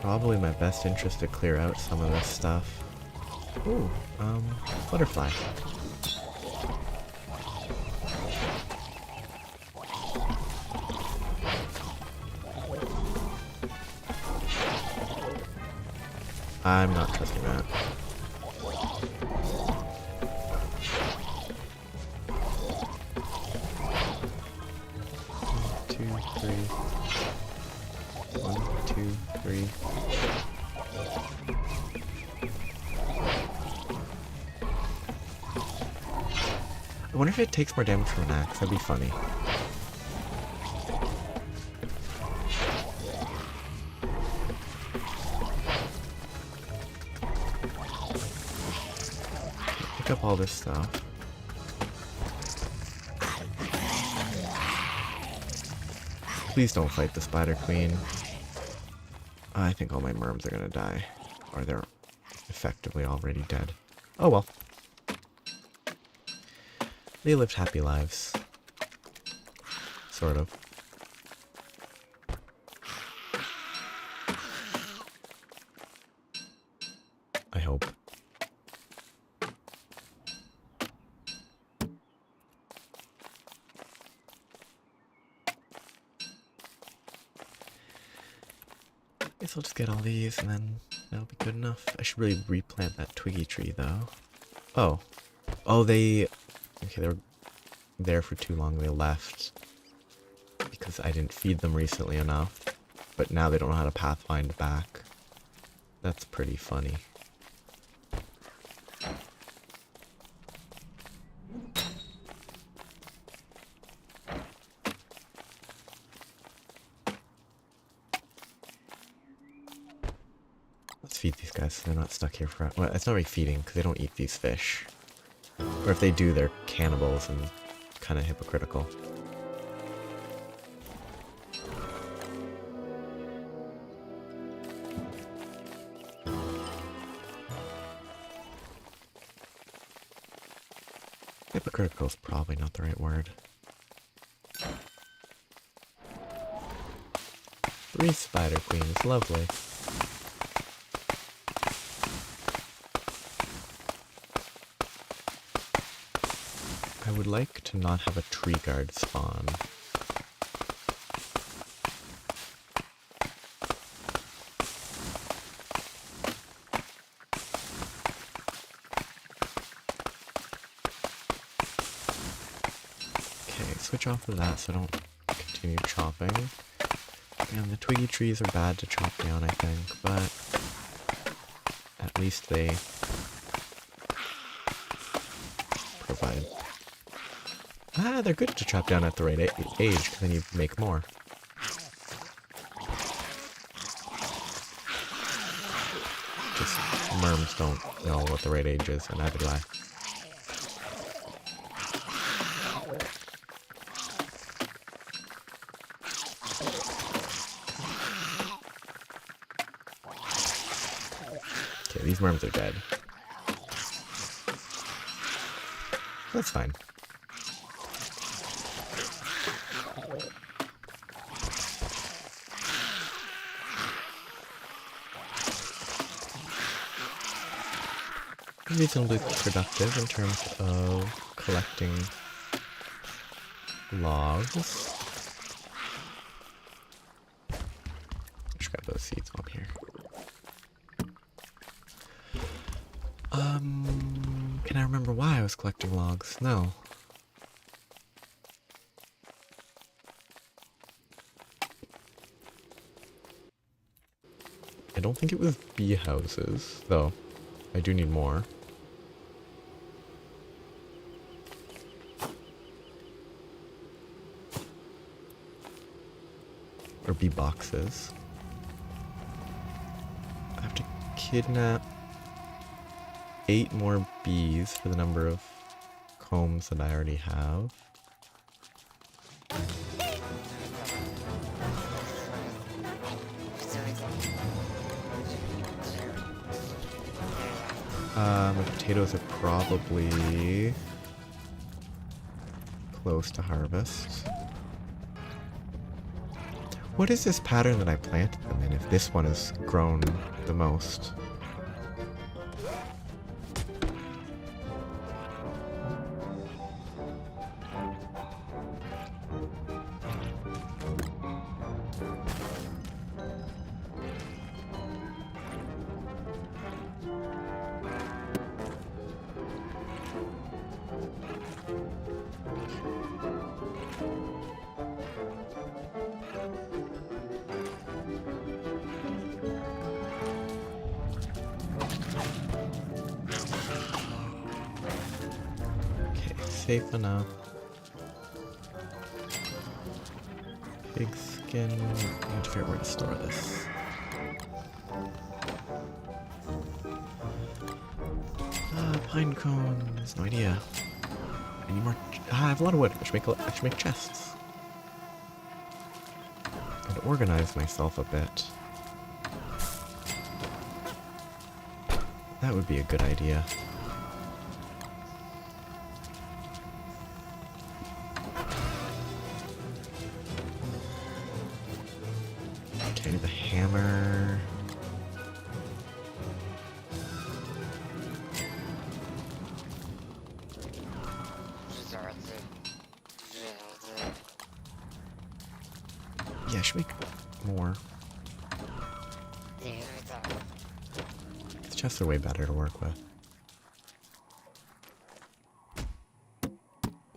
Probably my best interest to clear out some of this stuff. Ooh, butterfly. I'm not touching that. One, two, three. One, two, three. I wonder if it takes more damage from an axe. That'd be funny. Pick up all this stuff. Please don't fight the spider queen. I think all my merms are gonna die. Or they're effectively already dead. Oh well. They lived happy lives. Sort of. I hope. Guess I'll just get all these and then that'll be good enough. I should really replant that twiggy tree though. Oh. Oh, they... Okay, they were there for too long. They left because I didn't feed them recently enough. But now they don't know how to pathfind back. That's pretty funny. Let's feed these guys so they're not stuck here for... Well, it's not really feeding because they don't eat these fish. Or if they do, they're cannibals and kind of hypocritical. Hypocritical is probably not the right word. 3 spider queens, lovely. I would like to not have a tree guard spawn. Okay, switch off of that so I don't continue chopping. And the twiggy trees are bad to chop down, I think, but at least they provide... Ah, they're good to chop down at the right age, because then you make more. Just merms don't know what the right age is, and neither do I. Okay, these worms are dead. That's fine. Reasonably productive in terms of collecting logs. Just grab those seeds while I'm here. Can I remember why I was collecting logs? No. I don't think it was bee houses, though. I do need more. Or bee boxes. I have to kidnap 8 more bees for the number of combs that I already have. My potatoes are probably close to harvest. What is this pattern that I planted them in if this one has grown the most? Safe enough. Pigskin. I need to figure out where to store this. Pine cones. No idea. I need more. I have a lot of wood. I should make chests. And organize myself a bit. That would be a good idea. Okay, the hammer. Yeah, I should make more. These chests are way better to work with.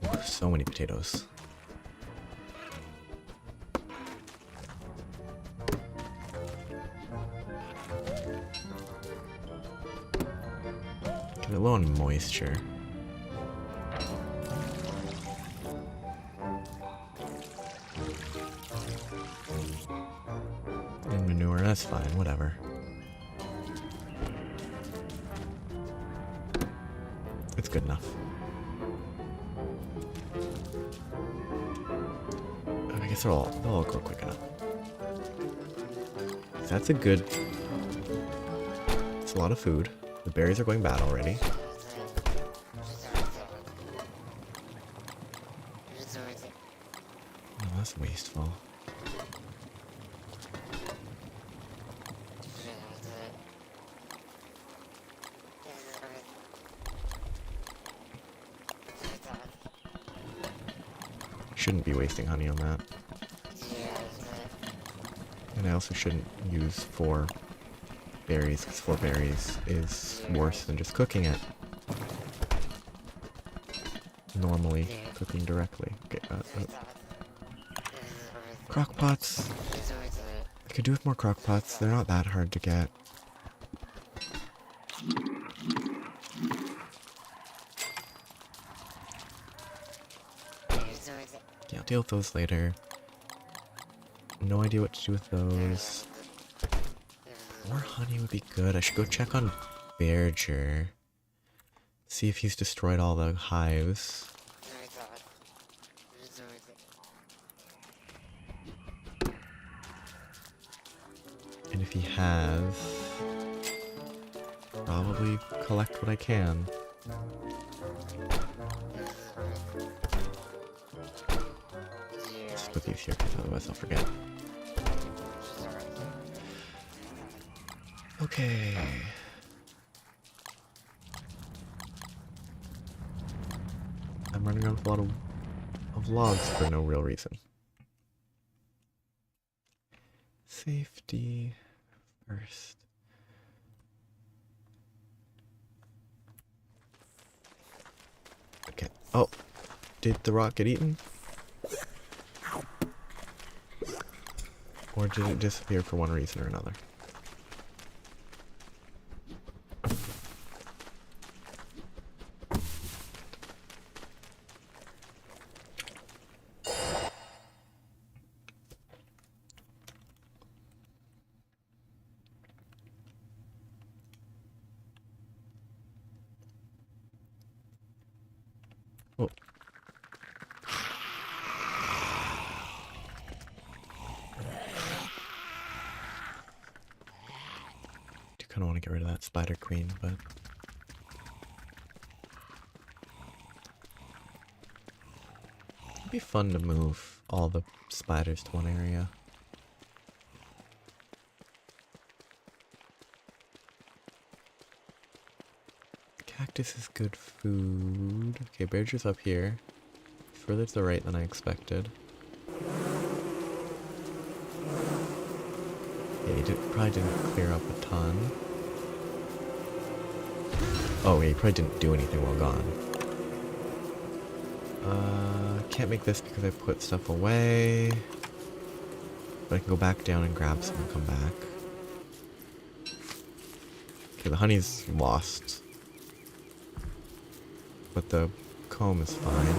Ooh, so many potatoes. Get low on moisture. And manure, that's fine, whatever. It's good enough. I guess they'll all grow quick enough. That's a good... It's a lot of food. The berries are going bad already. Oh, that's wasteful. Shouldn't be wasting honey on that. And I also shouldn't use 4 berries, because 4 berries is worse than just cooking it. Normally, cooking directly. Okay, crock pots. I could do with more crock pots. They're not that hard to get. Yeah, I'll deal with those later. No idea what to do with those. More honey would be good. I should go check on Berger. See if he's destroyed all the hives. And if he has... Probably collect what I can. Just put these here because otherwise I'll forget. Okay. I'm running out of a lot of logs for no real reason. Safety first. Okay. Oh, did the rock get eaten? Or did it disappear for one reason or another? Oh. Do kind of want to get rid of that spider queen, but it'd be fun to move all the spiders to one area. Cactus is good food. Okay, Bearger's up here. Further to the right than I expected. Yeah, he probably didn't clear up a ton. Oh, yeah, he probably didn't do anything while gone. Can't make this because I put stuff away. But I can go back down and grab some and come back. Okay, the honey's lost. But the comb is fine.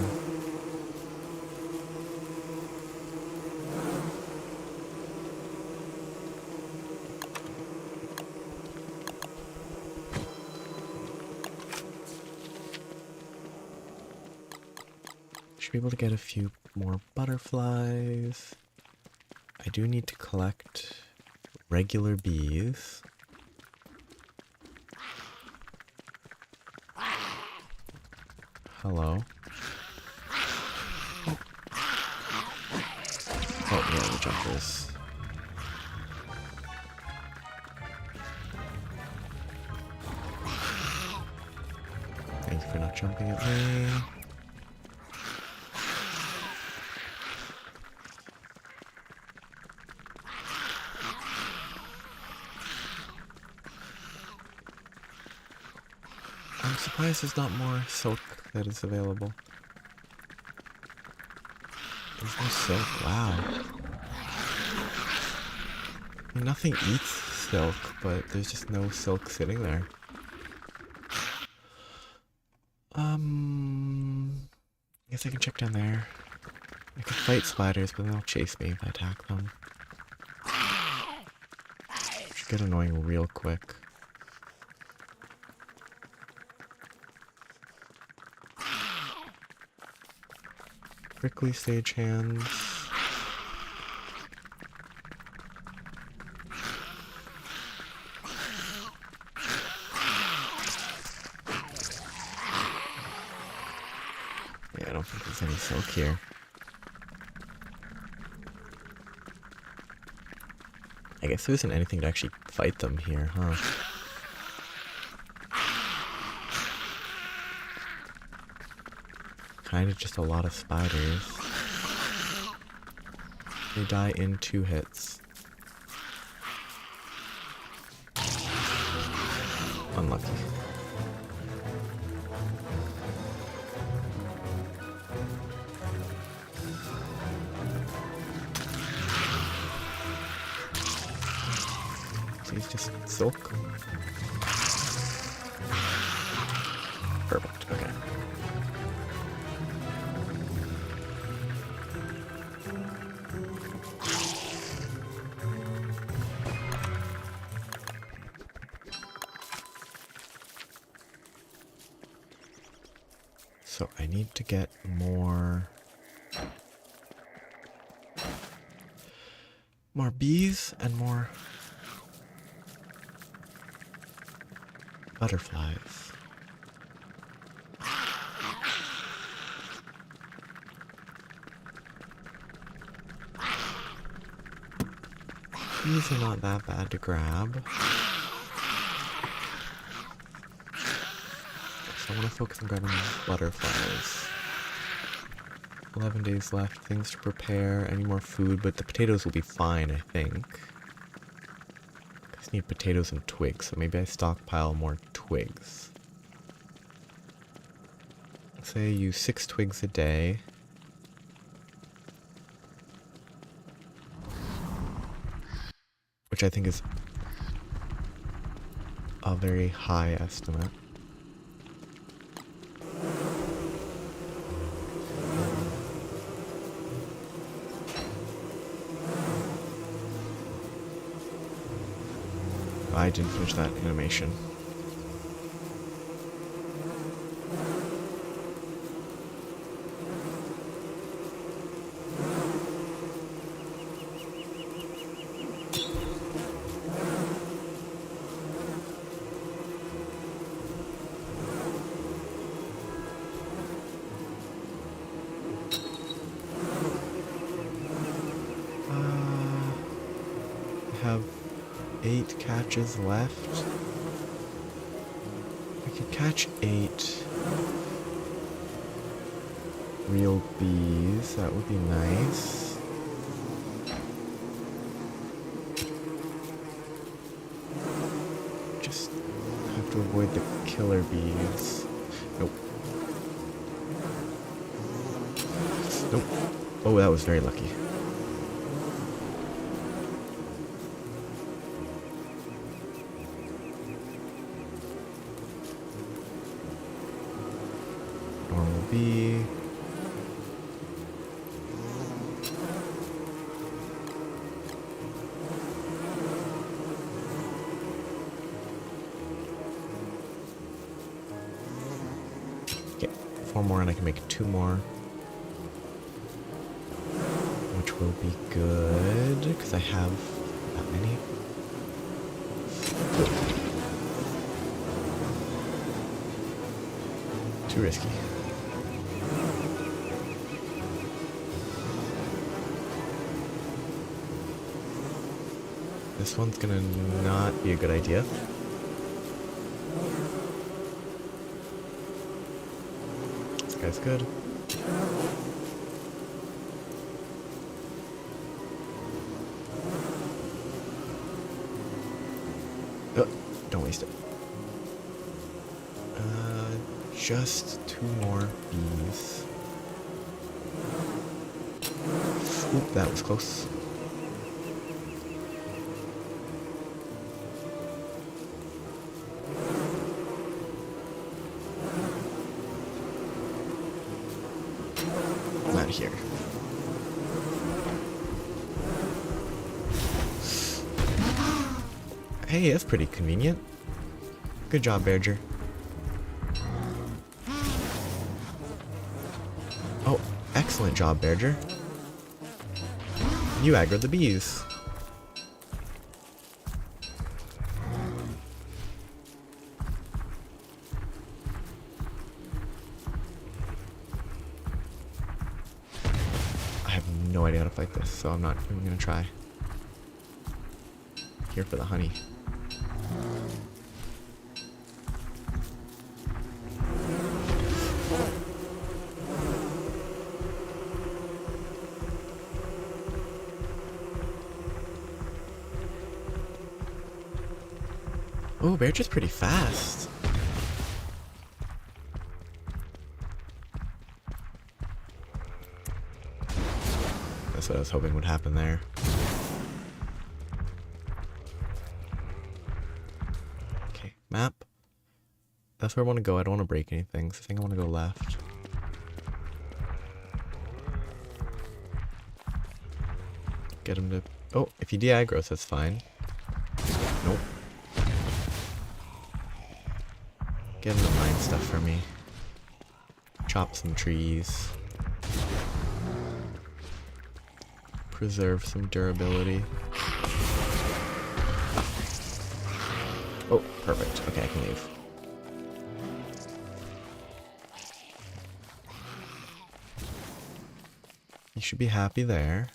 Should be able to get a few more butterflies. I do need to collect regular bees. Hello. Oh yeah, the jumpers. Thank you for not jumping at me. I'm surprised there's not more silk that is available. There's no silk, wow. I mean, nothing eats silk, but there's just no silk sitting there. I guess I can check down there. I can fight spiders, but they'll chase me if I attack them. Should get annoying real quick. Prickly sage hands. Yeah, I don't think there's any silk here. I guess there isn't anything to actually fight them here, huh? Kind of just a lot of spiders. They die in 2 hits. Unlucky. He's just silk. Perfect, okay. So I need to get more bees and more Butterflies. These are not that bad to grab. So I want to focus on grabbing butterflies. 11 days left, things to prepare, any more food, but the potatoes will be fine, I think. I just need potatoes and twigs, so maybe I stockpile more twigs. Let's say I use 6 twigs a day. Which I think is a very high estimate. I didn't finish that animation. I have 8 catches left. I could catch 8 real bees. That would be nice. Just have to avoid the killer bees. Nope. Nope. Oh, that was very lucky. Normal bee. Okay, 4 more and I can make 2 more. Which will be good, because I have that many. Too risky. This one's gonna not be a good idea. This guy's good. Oh, don't waste it. Just 2 more bees. Oop, that was close. I'm out of here. Hey, that's pretty convenient. Good job, Badger. Oh, excellent job, Badger. You aggroed the bees. I have no idea how to fight this, so I'm not even gonna try. Here for the honey. Oh, Badger's pretty fast. That's what I was hoping would happen there. Okay, map. That's where I want to go. I don't want to break anything, so I think I want to go left. Get him to... Oh, if he de-aggros, that's fine. Nope. Get him to mine stuff for me. Chop some trees. Preserve some durability. Oh, perfect. Okay, I can leave. should be happy there.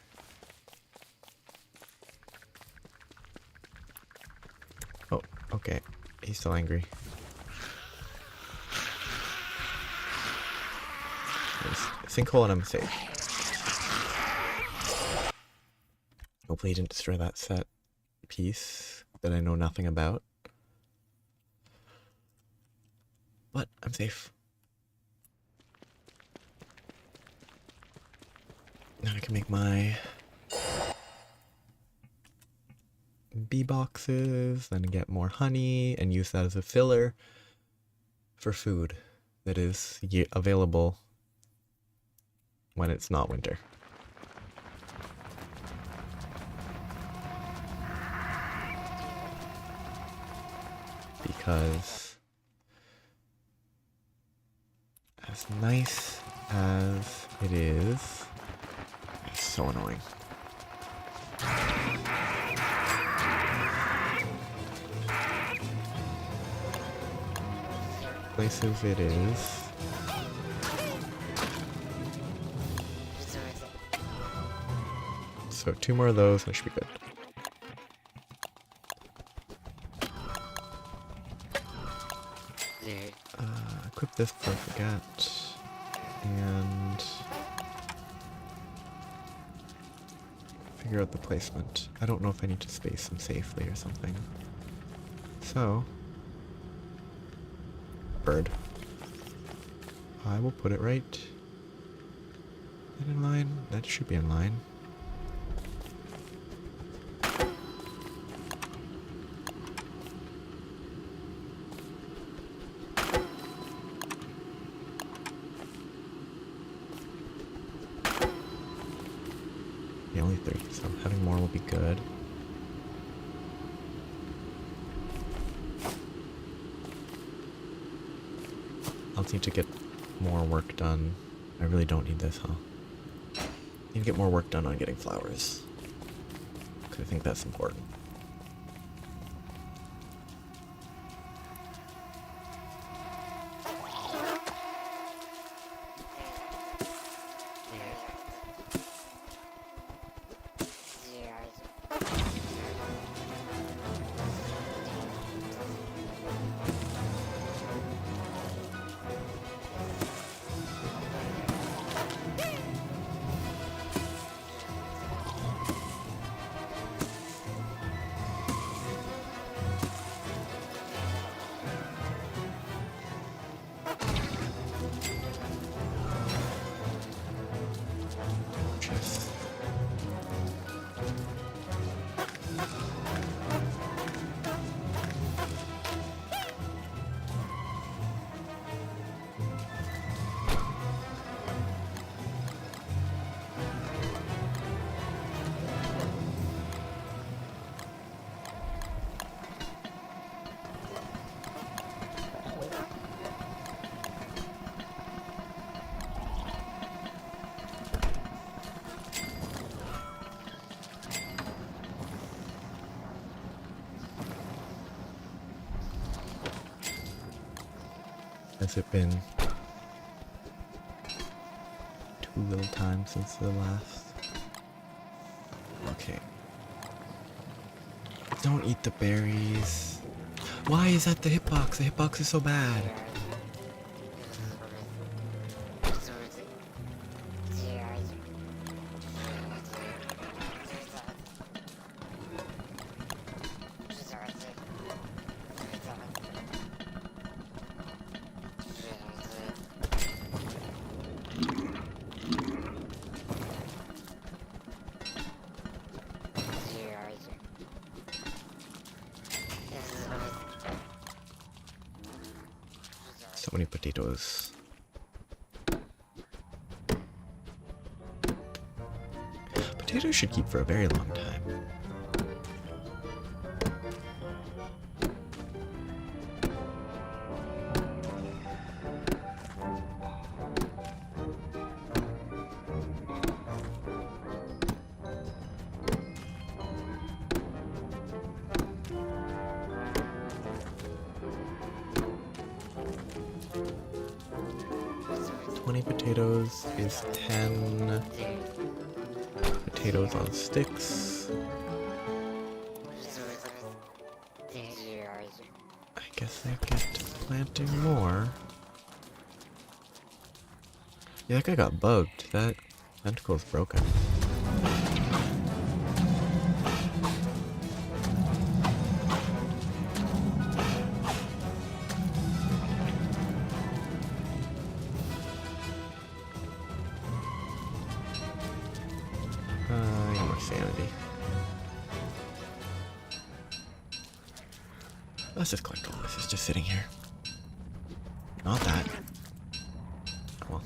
Oh, okay. He's still angry. Sinkhole and I'm safe. Hopefully he didn't destroy that set piece that I know nothing about. But I'm safe. Now I can make my bee boxes, then get more honey, and use that as a filler for food that is available when it's not winter. Because as nice as it is, it's so annoying. Places it is. So 2 more of those and it should be good. Equip this before I forget. And figure out the placement. I don't know if I need to space them safely or something. So, bird. I will put it right. Is that in line? That should be in line. Yeah, only 3, so having more will be good. I'll need to get more work done. I really don't need this, huh? Need to get more work done on getting flowers. Because I think that's important. Has it been too little time since the last? Okay. Don't eat the berries. Why is that the hitbox? The hitbox is so bad. So many potatoes. Potatoes should keep for a very long time. Potatoes is 10. potatoes on sticks. I guess I get to planting more. Yeah, that guy got bugged. That tentacle's broken. I got more sanity. Let's just collect all this. It's just sitting here. Not that. Oh, well.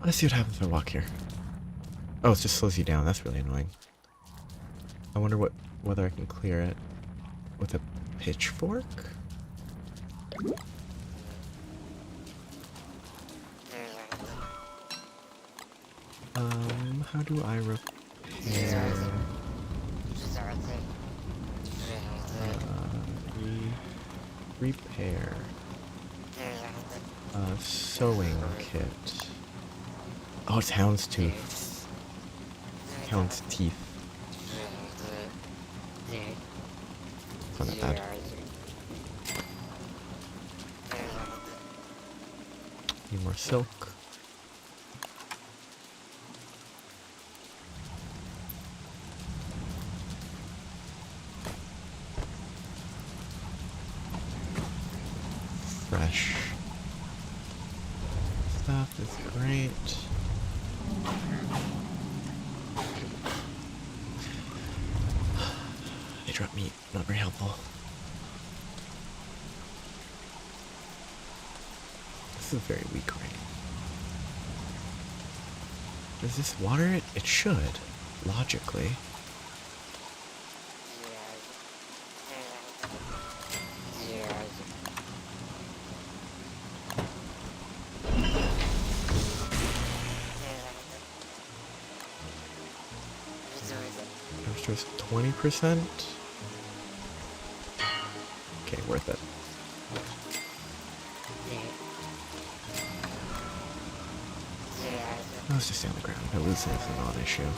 Let's see what happens if I walk here. Oh, it just slows you down. That's really annoying. I wonder whether I can clear it with a pitchfork? How do I repair? Repair. Sewing kit. Oh, it's hound's tooth. Hound's teeth. It's not that bad. Need more silk. Fresh stuff is great. They drop meat, not very helpful. This is very weak rain. Does this water it? It should, logically. Restores 20%. Okay, worth it. Let's just stay on the ground. At least it's a non-issue.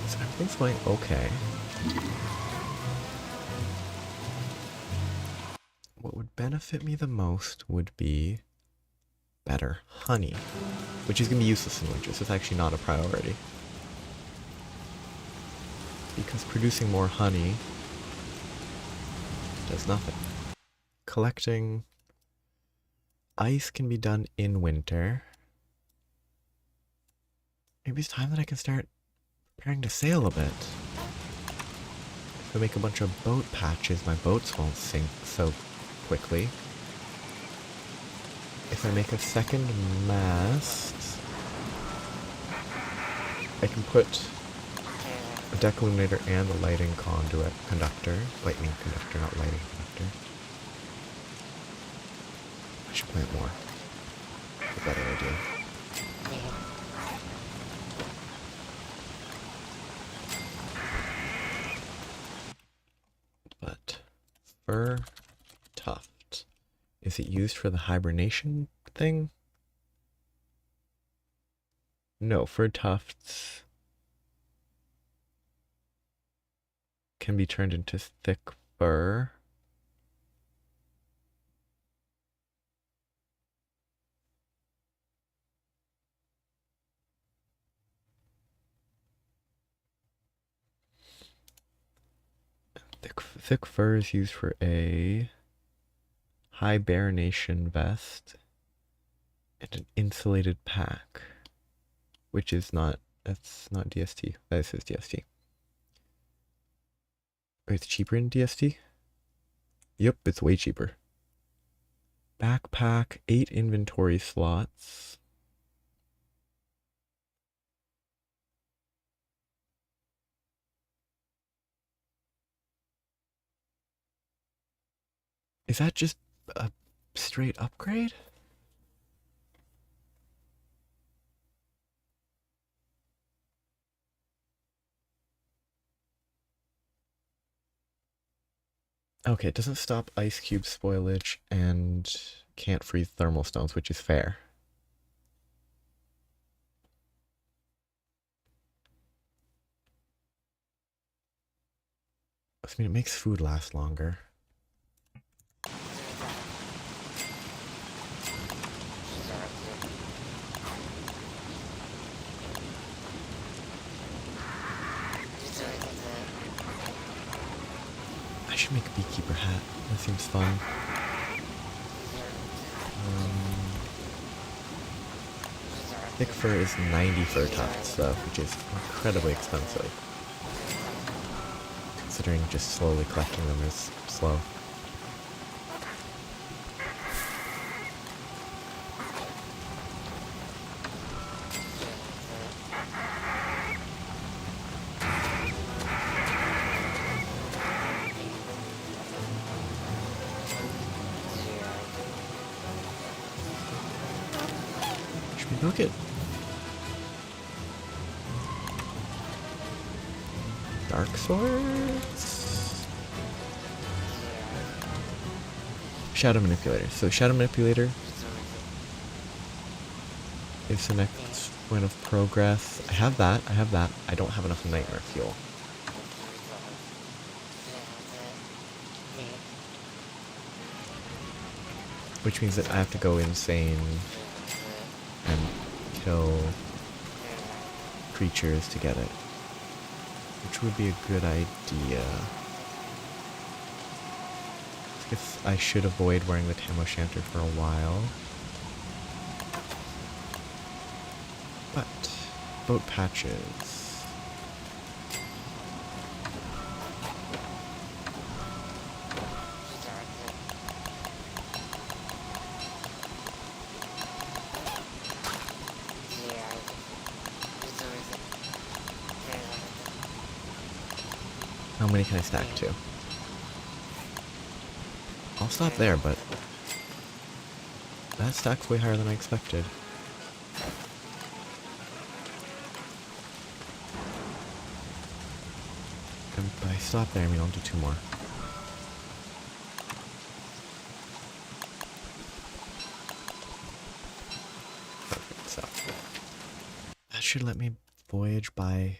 So everything's going okay. What would benefit me the most would be better honey, which is going to be useless in winter, so it's actually not a priority. Because producing more honey does nothing. Collecting ice can be done in winter. Maybe it's time that I can start preparing to sail a bit. If I make a bunch of boat patches, my boats won't sink so quickly. If I make a second mast, I can put a deck illuminator and a lighting conductor. Lightning conductor, not lighting conductor. I should plant more. That's a better idea. But fur tuft. Is it used for the hibernation thing? No, fur tufts can be turned into thick fur. Thick fur is used for a hibernation vest and an insulated pack, which is not, that's not DST. This is DST. Wait, it's cheaper in DST? Yep, it's way cheaper. Backpack, 8 inventory slots. Is that just a straight upgrade? Okay, it doesn't stop ice cube spoilage and can't freeze thermal stones, which is fair. I mean, it makes food last longer. I should make a beekeeper hat. That seems fun. Thick fur is 90 fur tufts, though, which is incredibly expensive. Considering just slowly collecting them is slow. Should we book it? Dark swords? Shadow manipulator. So shadow manipulator is the next point of progress. I have that. I don't have enough nightmare fuel. Which means that I have to go insane and kill creatures to get it. Which would be a good idea. I guess I should avoid wearing the tam o'shanter for a while. But, boat patches. How many can I stack to? I'll stop there, but that stack's way higher than I expected. And by stop there, I mean I'll do 2 more. Perfect, so that should let me voyage by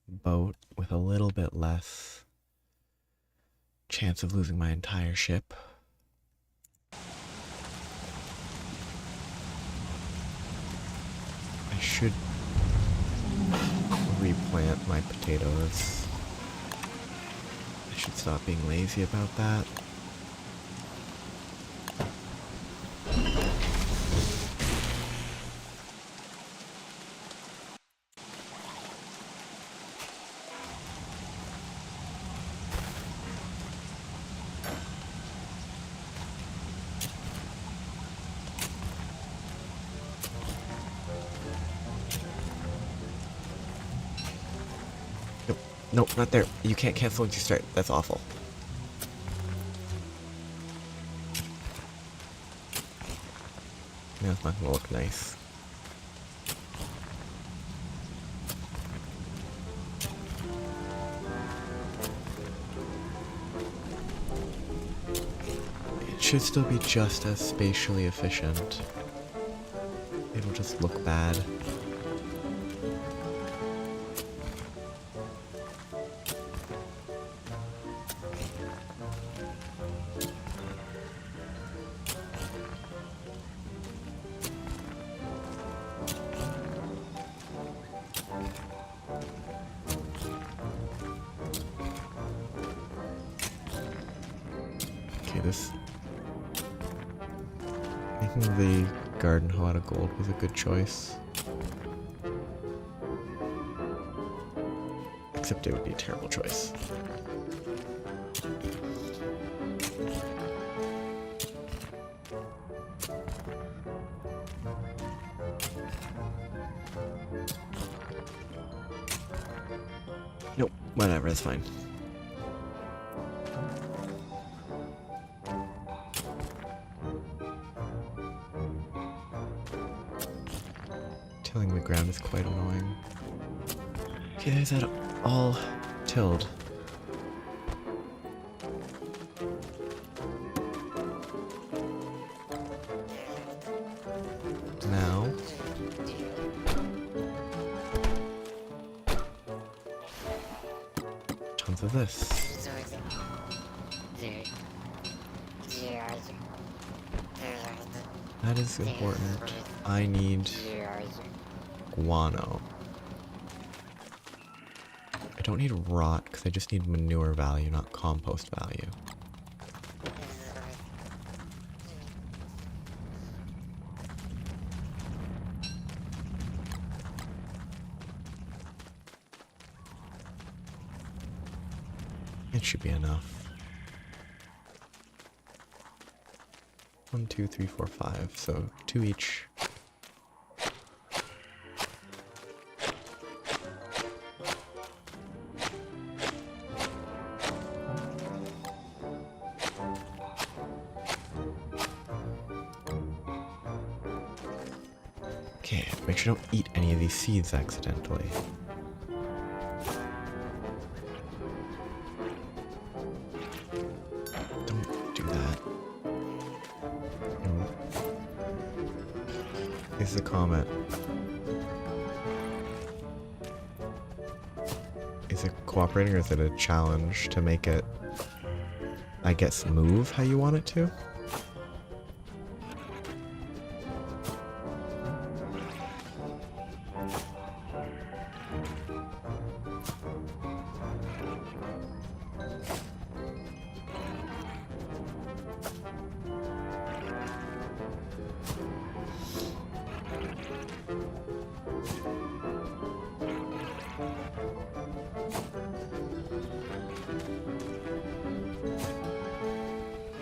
boat with a little bit less chance of losing my entire ship. I should replant my potatoes. I should stop being lazy about that. Nope, not there. You can't cancel once you start. That's awful. Now it's not gonna look nice. It should still be just as spatially efficient. It'll just look bad. Okay, this... making the garden hoe out of gold was a good choice. Except it would be a terrible choice. Whatever, it's fine. Tilling the ground is quite annoying. Okay, there's that all tilled. Now, tons of this. That is important. I need guano. I don't need rot because I just need manure value, not compost value. It should be enough. 1, 2, 3, 4, 5. So 2 each. Okay, make sure I don't eat any of these seeds accidentally. Don't do that. No. Is the comet. Is it cooperating or is it a challenge to make it, I guess, move how you want it to?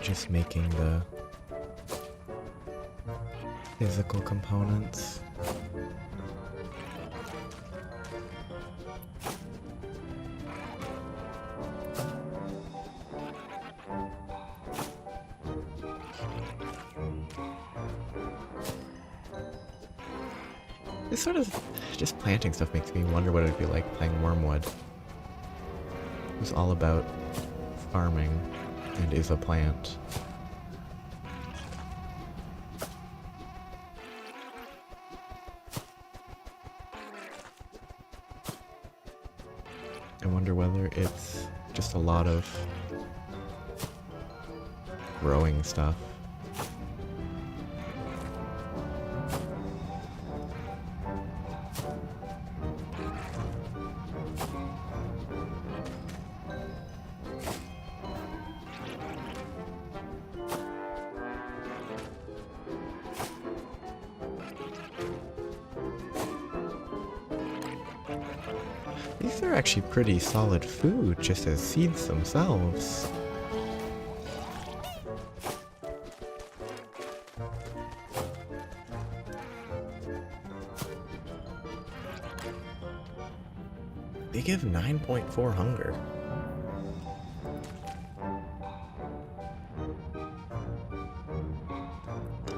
Just making the physical components. This sort of just planting stuff makes me wonder what it'd be like playing Wormwood. It was all about farming and is a plant. I wonder whether it's just a lot of growing stuff. These are actually pretty solid food, just as seeds themselves. They give 9.4 hunger.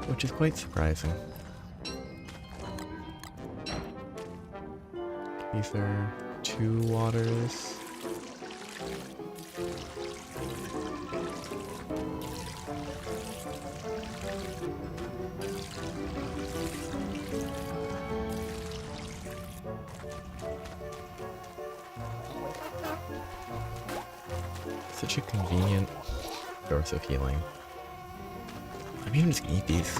Which is quite surprising. These are 2 waters. Such a convenient source of healing. I'm even just gonna eat these.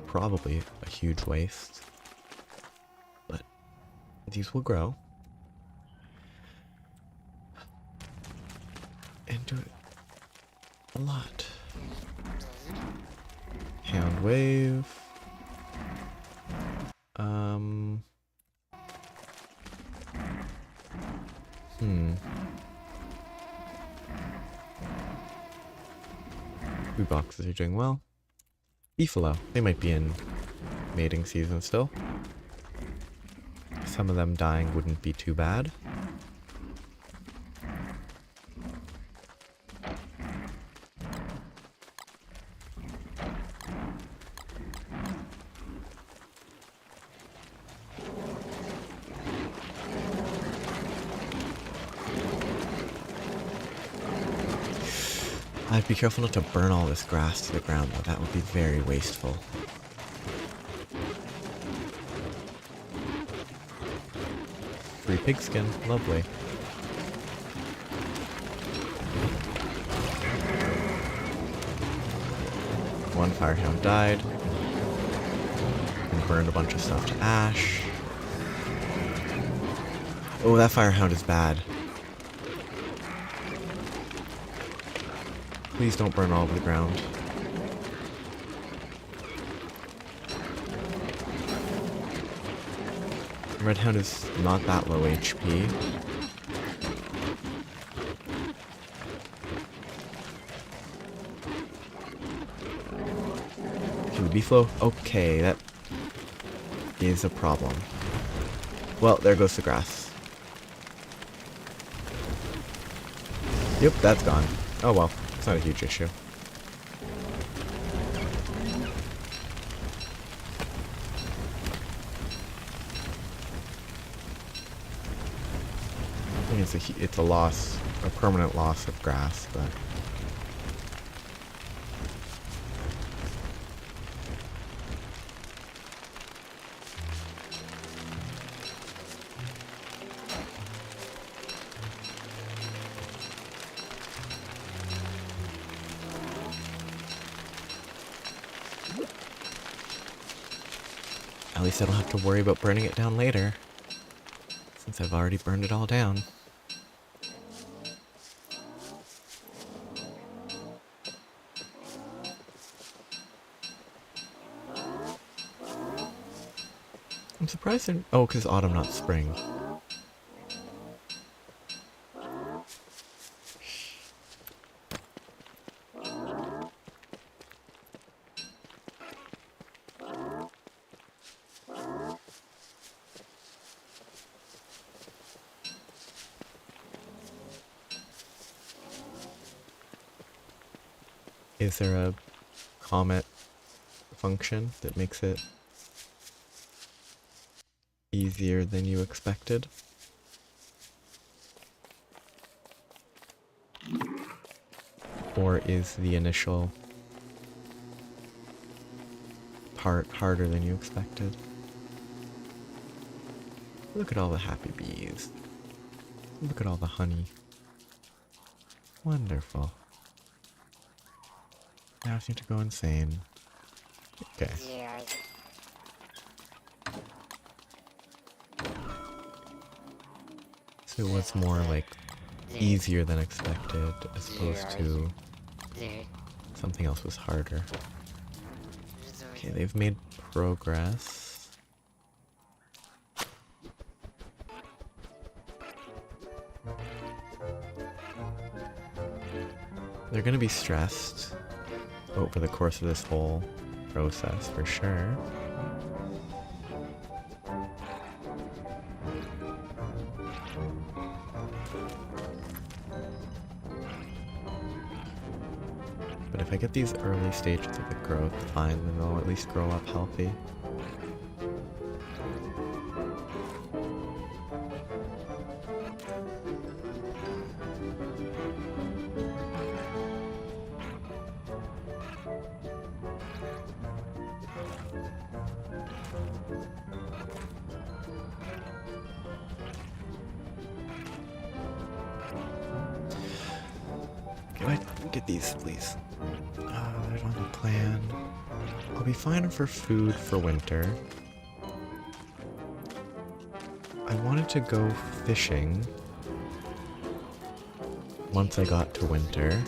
Probably a huge waste, but these will grow and do it a lot. Hand wave. Food boxes are doing well. Beefalo, they might be in mating season still. Some of them dying wouldn't be too bad. I'd be careful not to burn all this grass to the ground though, that would be very wasteful. Free pigskin, lovely. One firehound died. And burned a bunch of stuff to ash. Oh, that firehound is bad. Please don't burn all over the ground. Red Hound is not that low HP. Okay, the beefalo. Okay, that is a problem. Well, there goes the grass. Yep, that's gone. Oh well, it's not a huge issue. I think it's a loss, a permanent loss of grass, but at least I don't have to worry about burning it down later, since I've already burned it all down. I'm surprised they're... Oh, because autumn, not spring. Is there a comet function that makes it easier than you expected? Or is the initial part harder than you expected? Look at all the happy bees. Look at all the honey. Wonderful. Now I seem to go insane. Okay. So it was more like easier than expected as opposed to something else was harder. Okay, they've made progress. They're gonna be stressed over the course of this whole process for sure. But if I get these early stages of the growth, fine, then they'll at least grow up healthy. Can I get these, please? There's on the plan. I'll be fine for food for winter. I wanted to go fishing once I got to winter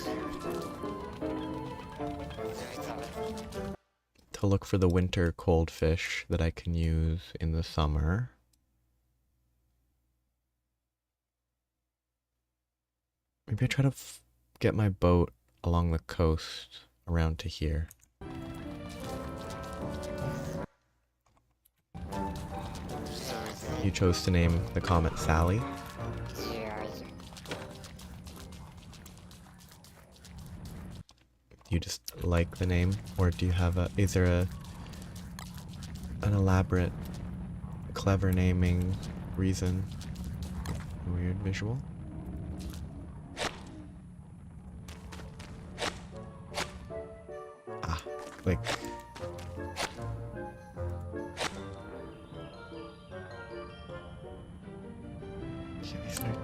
to look for the winter cold fish that I can use in the summer. Maybe I try to get my boat along the coast around to here. you chose to name the comet Sally. Do you just like the name, or do you have a? Is there an elaborate, clever naming reason? Weird visual. Ah, like. Okay, they start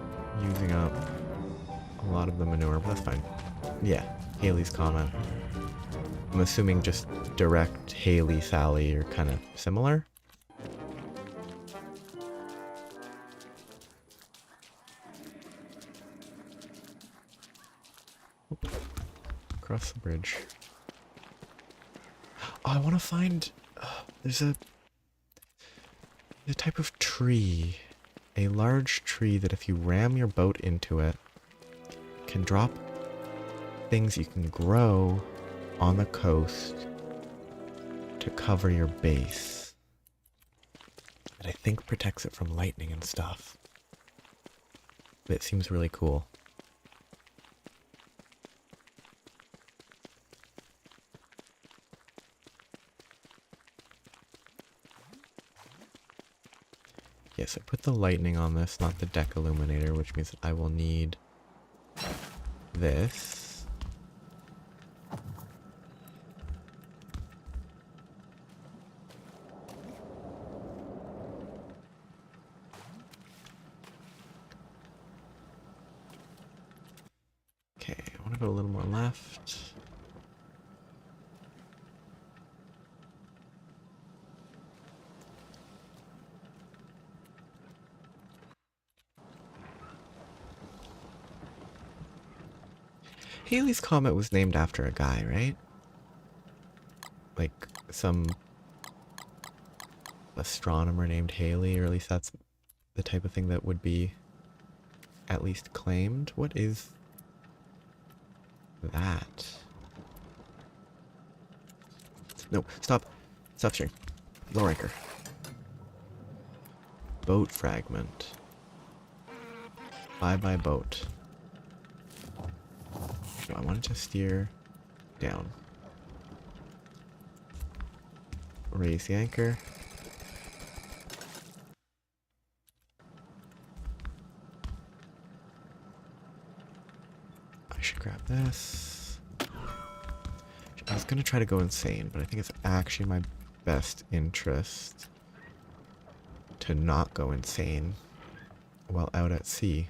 using up a lot of the manure, but that's fine. Yeah, Haley's Comet. I'm assuming just direct Haley, Sally are kind of similar. Across the bridge. Oh, I want to find... there's a type of tree. A large tree that if you ram your boat into it, can drop things you can grow on the coast to cover your base. That I think protects it from lightning and stuff. But it seems really cool. Yes, I put the lightning on this, not the deck illuminator, which means that I will need this. Okay, I want to go a little more left. Haley's Comet was named after a guy, right? Like some astronomer named Haley, or at least that's the type of thing that would be at least claimed. What is that? No, stop. Stop sharing. Low ranker. Boat fragment. Bye-bye boat. No, I wanted to steer down. Raise the anchor. I should grab this. I was gonna try to go insane, but I think it's actually my best interest to not go insane while out at sea.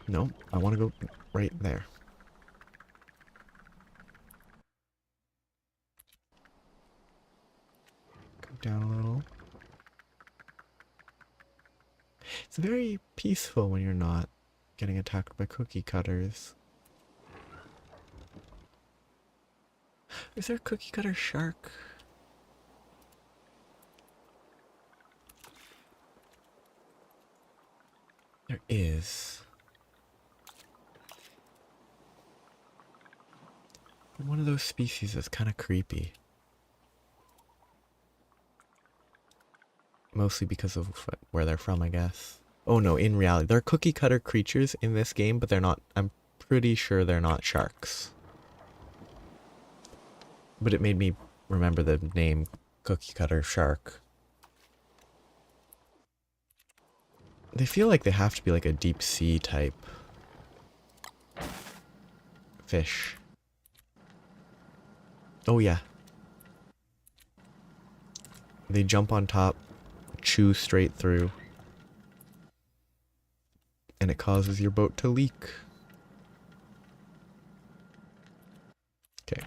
No, I want to go right there. Go down a little. It's very peaceful when you're not getting attacked by cookie cutters. Is there a cookie cutter shark? There is. One of those species that's kind of creepy. Mostly because of where they're from, I guess. Oh no, in reality, they're cookie cutter creatures in this game, but they're not, I'm pretty sure they're not sharks. But it made me remember the name cookie cutter shark. They feel like they have to be like a deep sea type fish. Oh yeah. They jump on top, chew straight through, and it causes your boat to leak. Okay.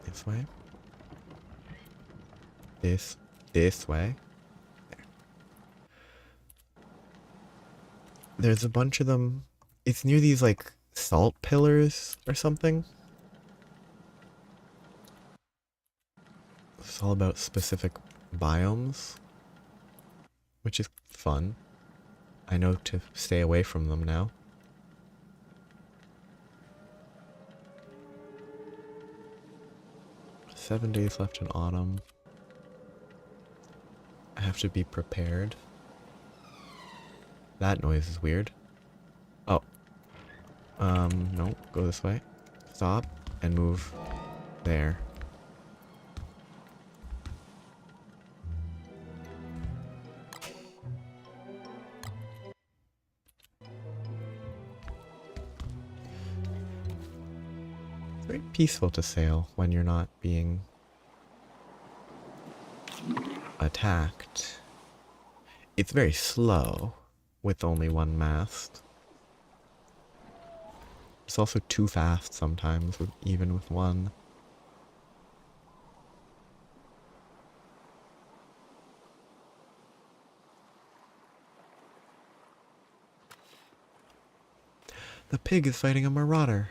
This way. This way. There. There's a bunch of them. It's near these like salt pillars or something. It's all about specific biomes, which is fun. I know to stay away from them now. 7 days left in autumn. I have to be prepared. That noise is weird. Oh. No, go this way. Stop and move there. It's very peaceful to sail when you're not being attacked. It's very slow with only one mast. It's also too fast sometimes, even with one. The pig is fighting a marauder.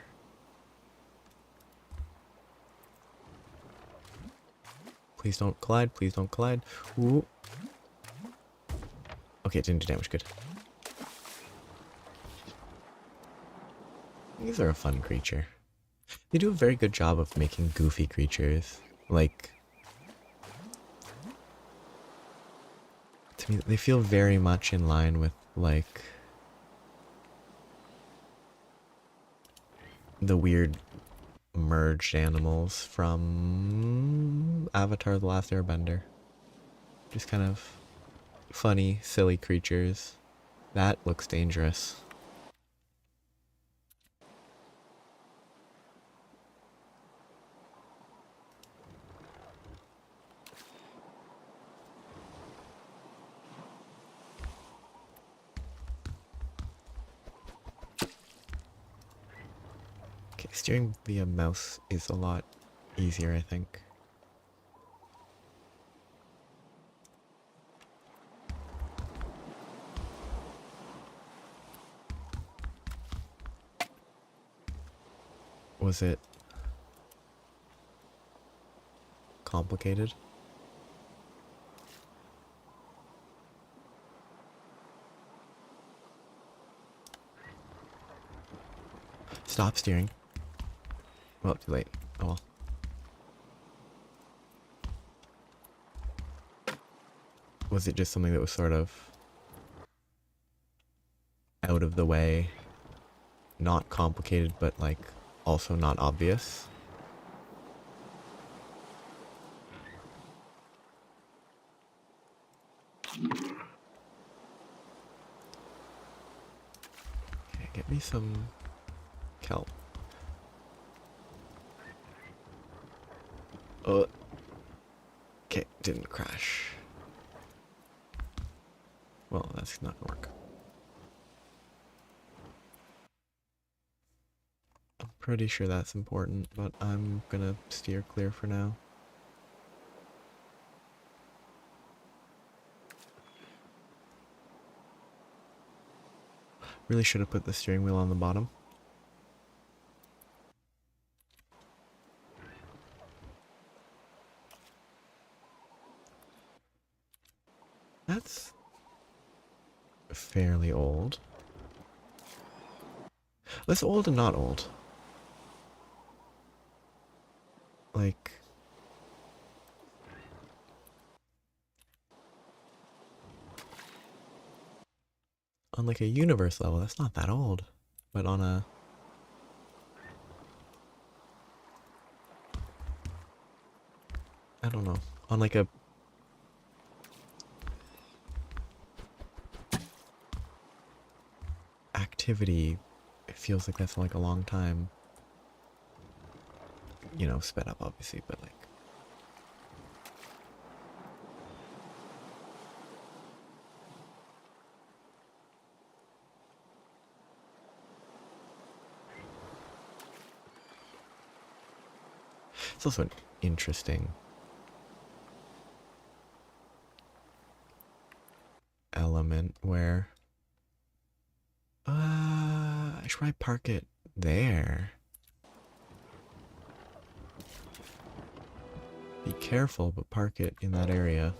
Please don't collide, please don't collide. Ooh. Okay, it didn't do damage, good. These are a fun creature. They do a very good job of making goofy creatures. Like, to me, they feel very much in line with, like, the weird merged animals from Avatar: The Last Airbender. Just kind of funny, silly creatures. That looks dangerous. Okay, steering via mouse is a lot easier, I think. Was it complicated? Stop steering. Well, too late. Oh well. Was it just something that was sort of out of the way? Not complicated, but like also not obvious? Okay, get me some kelp. Oh. Okay, didn't crash. Well, that's not gonna work. I'm pretty sure that's important, but I'm gonna steer clear for now. Really should have put the steering wheel on the bottom. That's fairly old. That's old and not old. Like, on like a universe level, that's not that old. But on a... I don't know. On like a... activity, it feels like that's like a long time. You know, sped up obviously, but like... It's also an interesting element where I should probably park it there. Be careful, but park it in that area.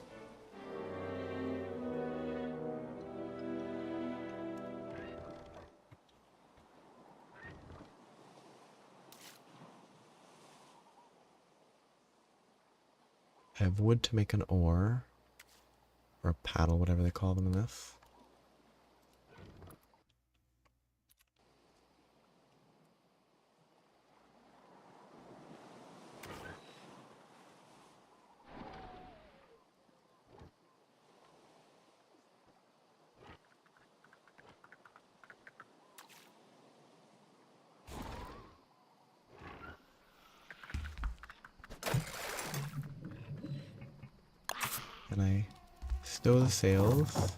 I have wood to make an oar. Or a paddle, whatever they call them in this. And I stow the sails.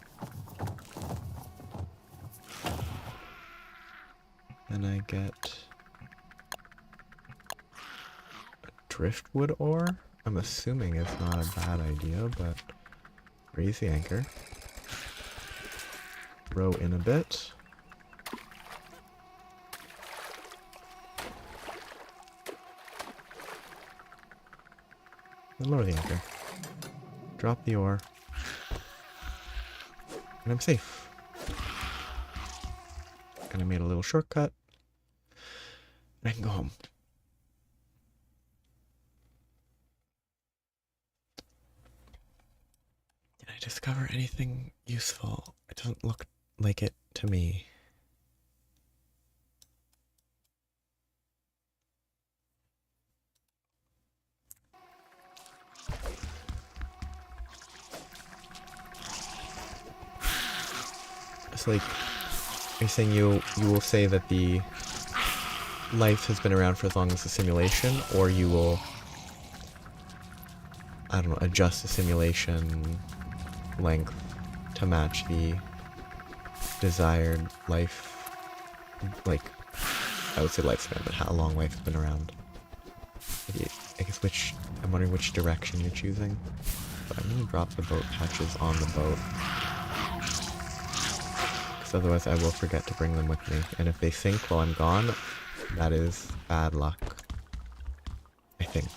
And I get a driftwood ore. I'm assuming it's not a bad idea, but raise the anchor. Row in a bit. And lower the anchor. Drop the ore. And I'm safe. And I made a little shortcut. And I can go home. Did I discover anything useful? It doesn't look like it to me. It's like, you're saying you will say that the life has been around for as long as the simulation, or you will, I don't know, adjust the simulation length to match the desired life, like, I would say lifespan, but how long life has been around. I guess I'm wondering which direction you're choosing. But I'm gonna drop the boat patches on the boat. Because otherwise I will forget to bring them with me. And if they sink while I'm gone, that is bad luck. I think.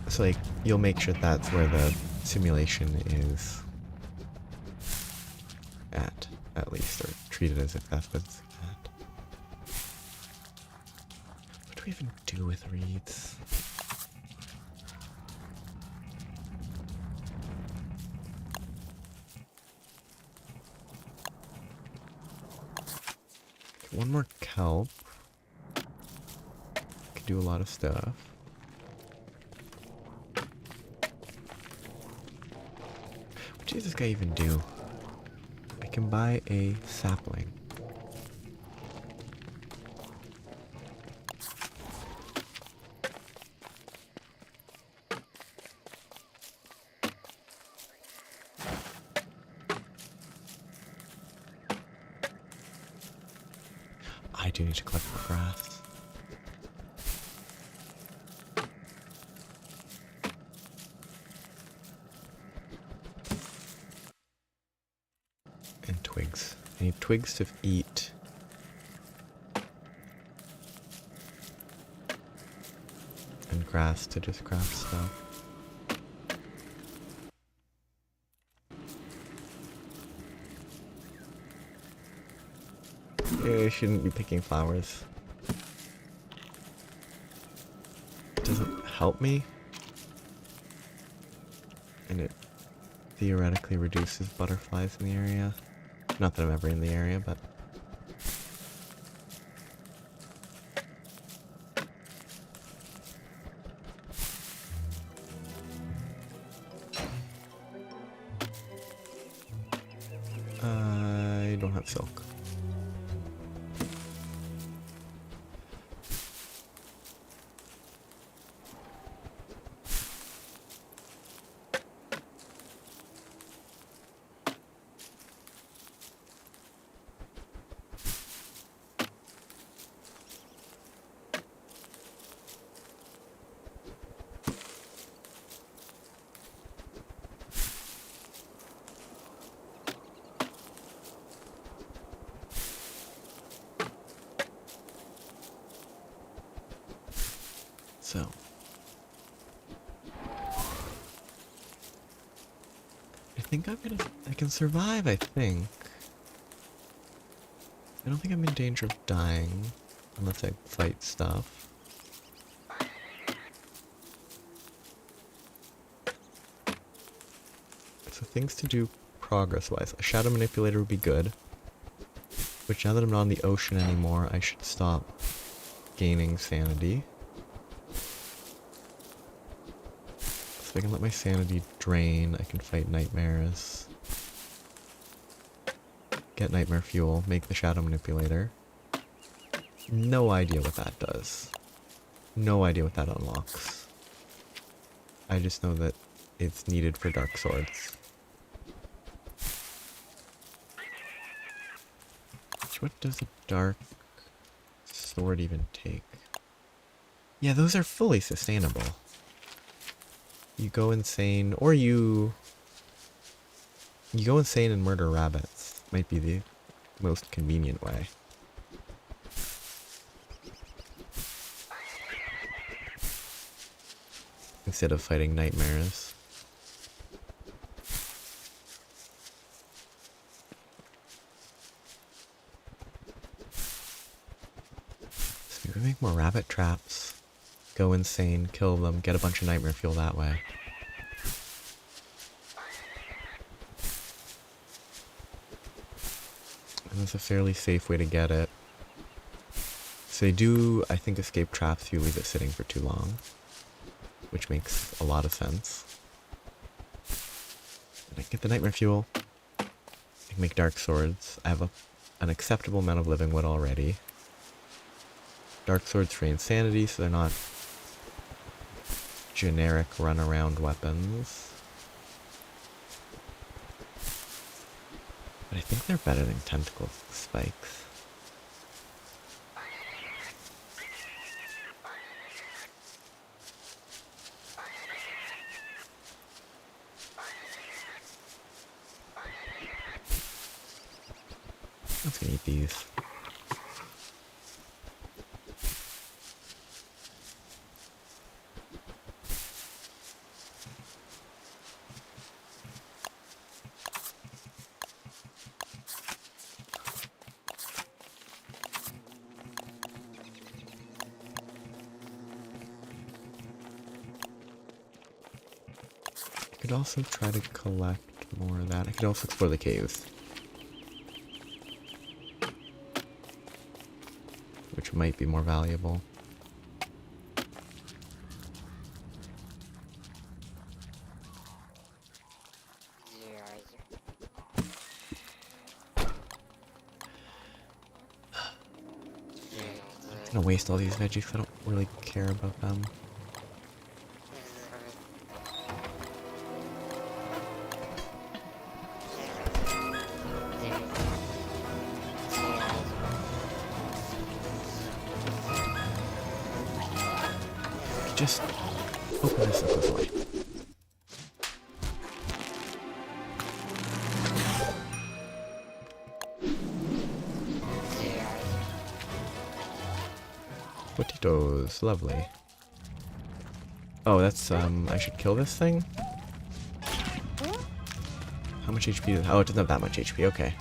So like, you'll make sure that's where the simulation is at least, or treat it as if that's what it's at. What do we even do with reeds? One more kelp. Could do a lot of stuff. What does this guy even do? I can buy a sapling. I do need to collect more grass. And twigs. I need twigs to eat. And grass to just craft stuff. I shouldn't be picking flowers. It doesn't help me. And it theoretically reduces butterflies in the area. Not that I'm ever in the area, but... I don't have silk. So, I think I can survive, I think. I don't think I'm in danger of dying, unless I fight stuff. So things to do progress-wise. A shadow manipulator would be good. Which, now that I'm not in the ocean anymore, I should stop gaining sanity. So I can let my sanity drain, I can fight nightmares. Get nightmare fuel, make the shadow manipulator. No idea what that does. No idea what that unlocks. I just know that it's needed for dark swords. What does a dark sword even take? Yeah, those are fully sustainable. You go insane, or you go insane and murder rabbits. Might be the most convenient way. Instead of fighting nightmares. So we make more rabbit traps. Go insane, kill them, get a bunch of nightmare fuel that way. And that's a fairly safe way to get it. So they do, I think, escape traps if you leave it sitting for too long. Which makes a lot of sense. And I can get the nightmare fuel. I can make dark swords. I have an acceptable amount of living wood already. Dark swords for insanity, so they're not generic run-around weapons. But I think they're better than tentacle spikes. Let's go eat these. I could also try to collect more of that. I could also explore the caves. Which might be more valuable. I'm gonna waste all these veggies because I don't really care about them. Just open this up this way. Potatoes, lovely. Oh, that's, I should kill this thing? How much HP does it? Oh, it doesn't have that much HP, okay.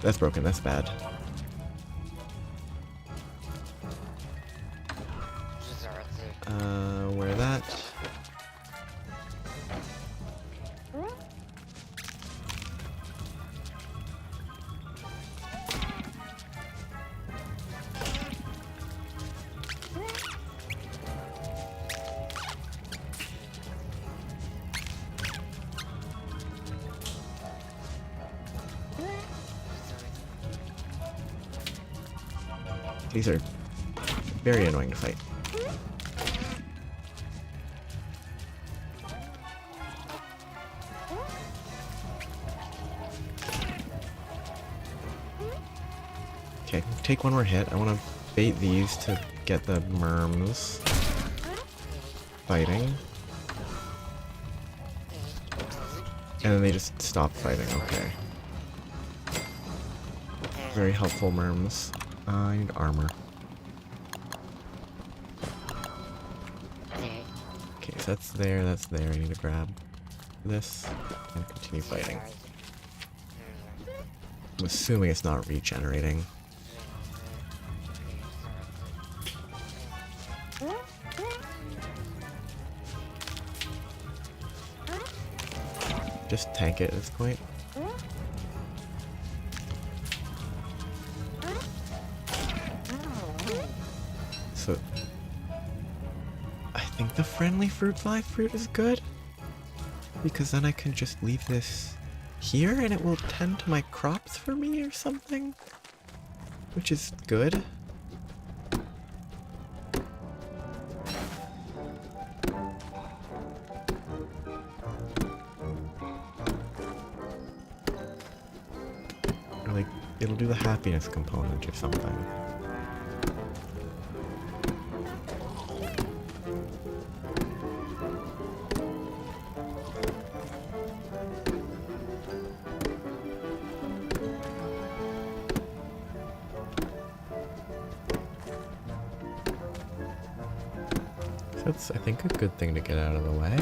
That's broken, that's bad. Where that? These are very annoying to fight. Okay, take one more hit. I want to bait these to get the merms fighting. And then they just stop fighting, okay. Very helpful, merms. I need armor. Okay, so that's there. I need to grab this and continue fighting. I'm assuming it's not regenerating. Just tank it at this point. So I think the friendly fruit fly fruit is good, because then I can just leave this here and it will tend to my crops for me or something, which is good. Or like, it'll do the happiness component or something. That's, I think, a good thing to get out of the way.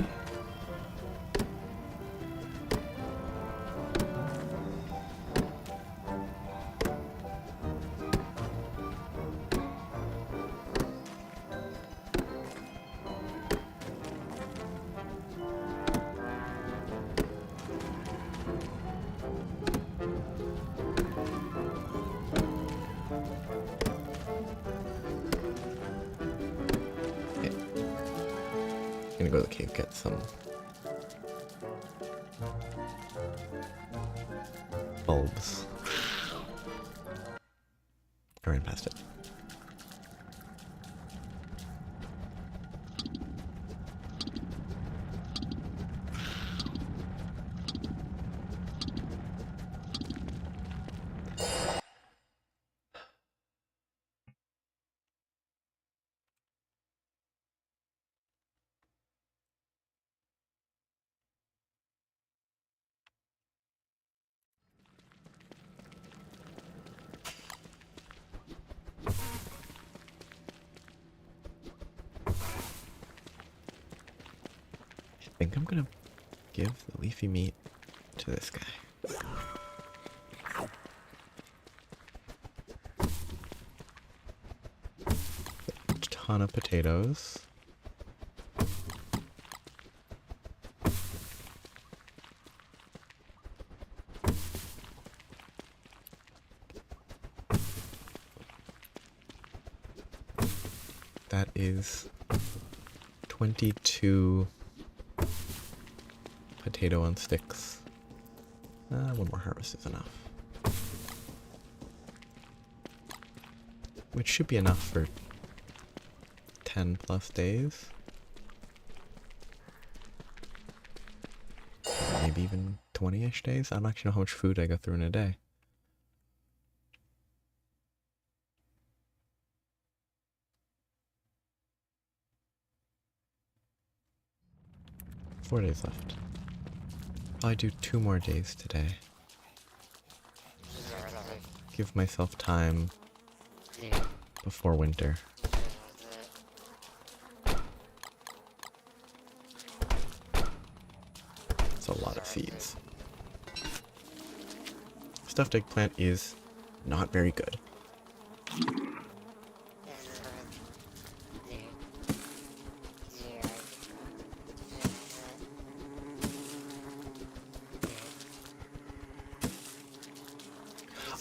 Gonna go to the cave, get some bulbs. I ran past it. I think I'm gonna give the leafy meat to this guy. A ton of potatoes. That is 22 potato on sticks. One more harvest is enough. Which should be enough for 10 plus days. Maybe even 20-ish days. I don't actually know how much food I go through in a day. Four days left. I'll do 2 more days today. Give myself time before winter. It's a lot of seeds. Stuffed eggplant is not very good.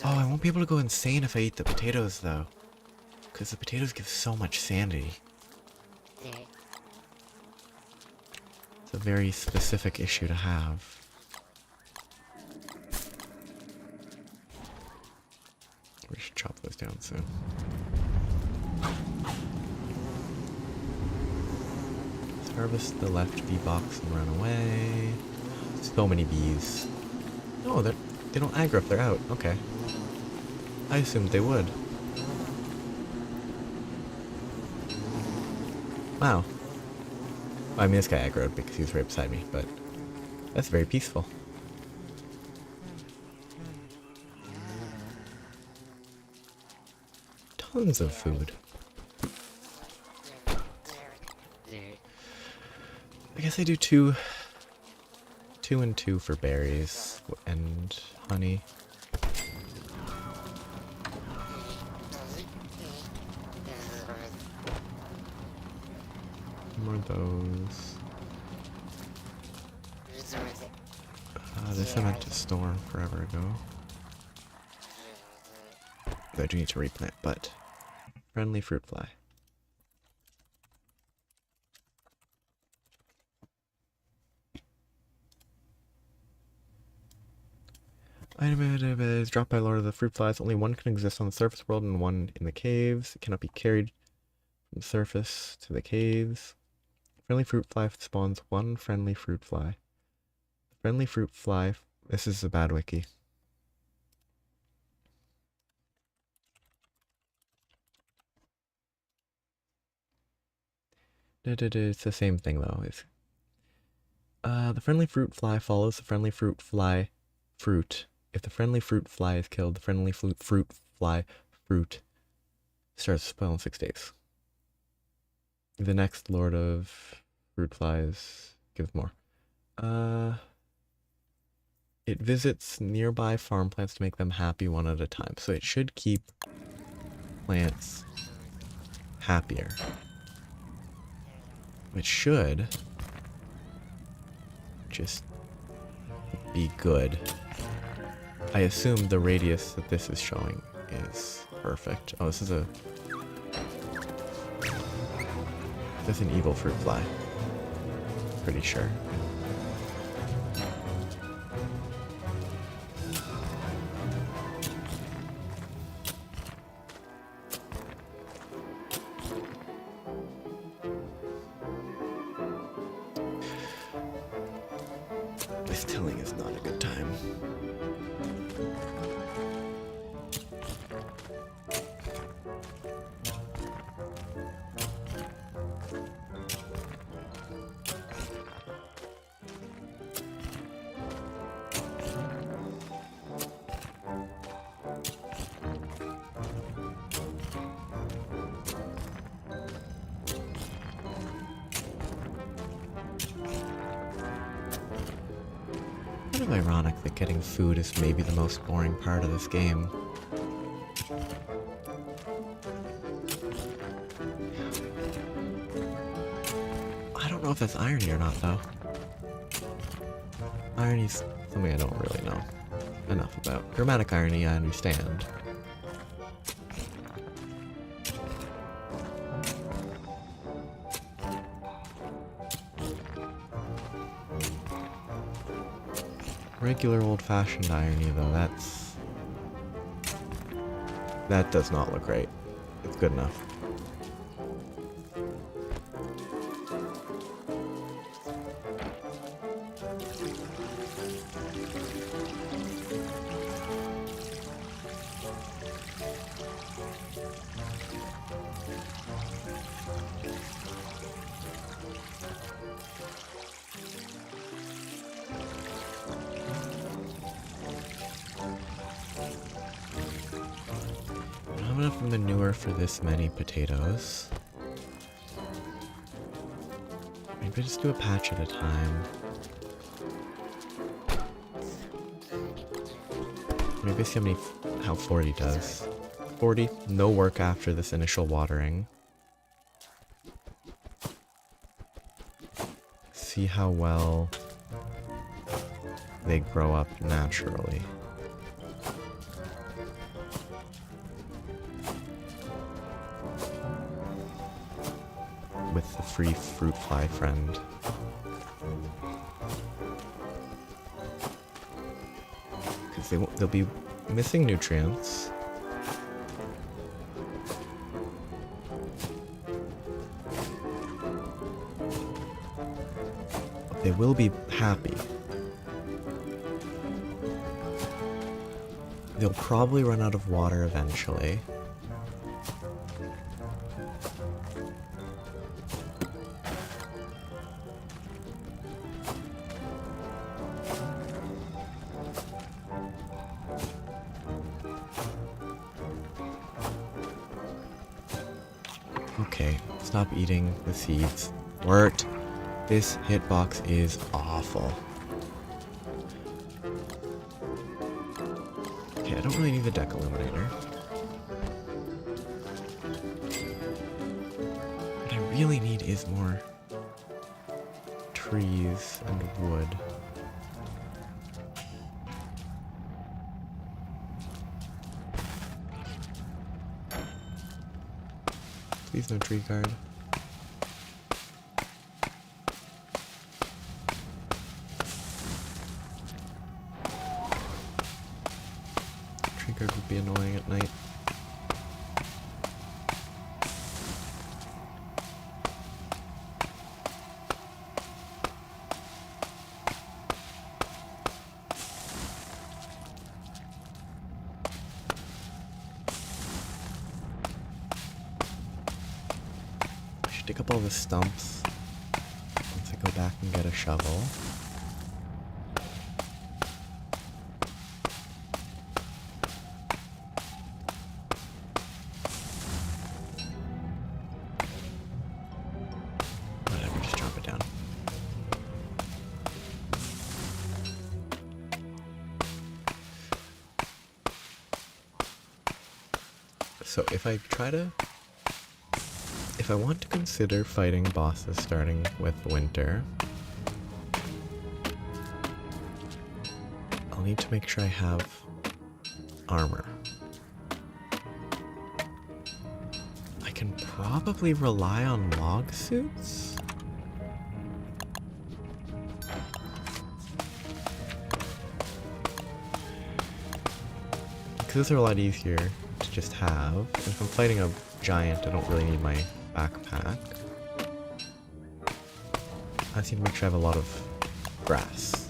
Oh, I won't be able to go insane if I eat the potatoes, though. Because the potatoes give so much sanity. It's a very specific issue to have. We should chop those down soon. Let's harvest the left bee box and run away. So many bees. No, they don't aggro if they're out. Okay. I assumed they would. Wow. I mean, this guy aggroed because he was right beside me, but that's very peaceful. tons of food. I guess I do two and two for berries and honey. More of those. This I meant to store forever ago. I do need to replant, but friendly fruit fly. Item is dropped by Lord of the Fruit Flies. Only one can exist on the surface world and one in the caves. It cannot be carried from the surface to the caves. Friendly fruit fly spawns one friendly fruit fly. Friendly fruit fly. This is a bad wiki. It's the same thing though. The friendly fruit fly follows the friendly fruit fly fruit. If the friendly fruit fly is killed, the friendly fruit fly fruit starts to spoil in 6 days. The next Lord of Fruit Flies gives more. It visits nearby farm plants to make them happy one at a time. So it should keep plants happier. It should just be good. I assume the radius that this is showing is perfect. Oh, this is an evil fruit fly. Pretty sure. This tilling is not a good time. Kind of ironic that getting food is maybe the most boring part of this game. I don't know if that's irony or not, though. Irony's something I don't really know enough about. Dramatic irony, I understand. Regular old-fashioned irony, though, that does not look right. It's good enough. Enough manure for this many potatoes. Maybe just do a patch at a time. Maybe see how 40 does. 40, no work after this initial watering. See how well they grow up naturally. With the free fruit fly friend. Because they'll be missing nutrients. But they will be happy. They'll probably run out of water eventually. Okay, stop eating the seeds. Wort! This hitbox is awful. Okay, I don't really need the deck illuminator. What I really need is more trees and wood. Please no tree guard. Tree guard would be annoying at night. Dig up all the stumps once I go back and get a shovel. Whatever, just drop it down. So if I want to consider fighting bosses starting with winter, I'll need to make sure I have armor. I can probably rely on log suits? Because those are a lot easier to just have. And if I'm fighting a giant, I don't really need my backpack. I just need to make sure I have a lot of grass.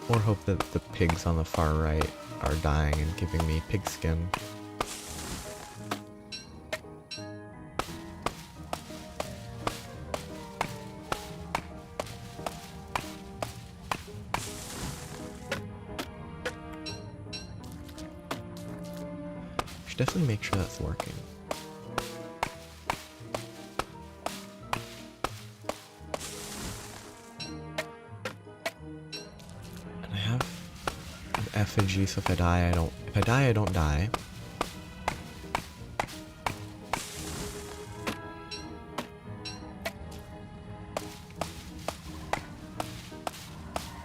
Or hope that the pigs on the far right are dying and giving me pig skin. Should definitely make sure that's working. And I have an effigy, so if I die, I don't die.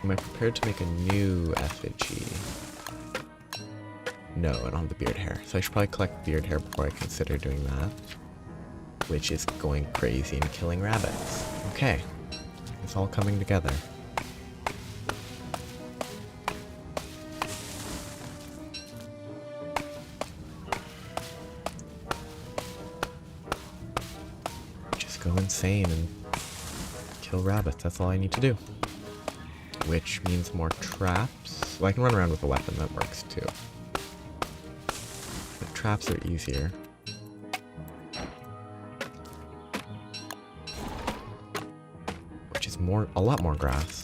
Am I prepared to make a new effigy? No, I don't have the beard hair. So I should probably collect beard hair before I consider doing that. Which is going crazy and killing rabbits. Okay. It's all coming together. Just go insane and kill rabbits. That's all I need to do. Which means more traps. Well, I can run around with a weapon, that works too. But traps are easier. Which is a lot more grass.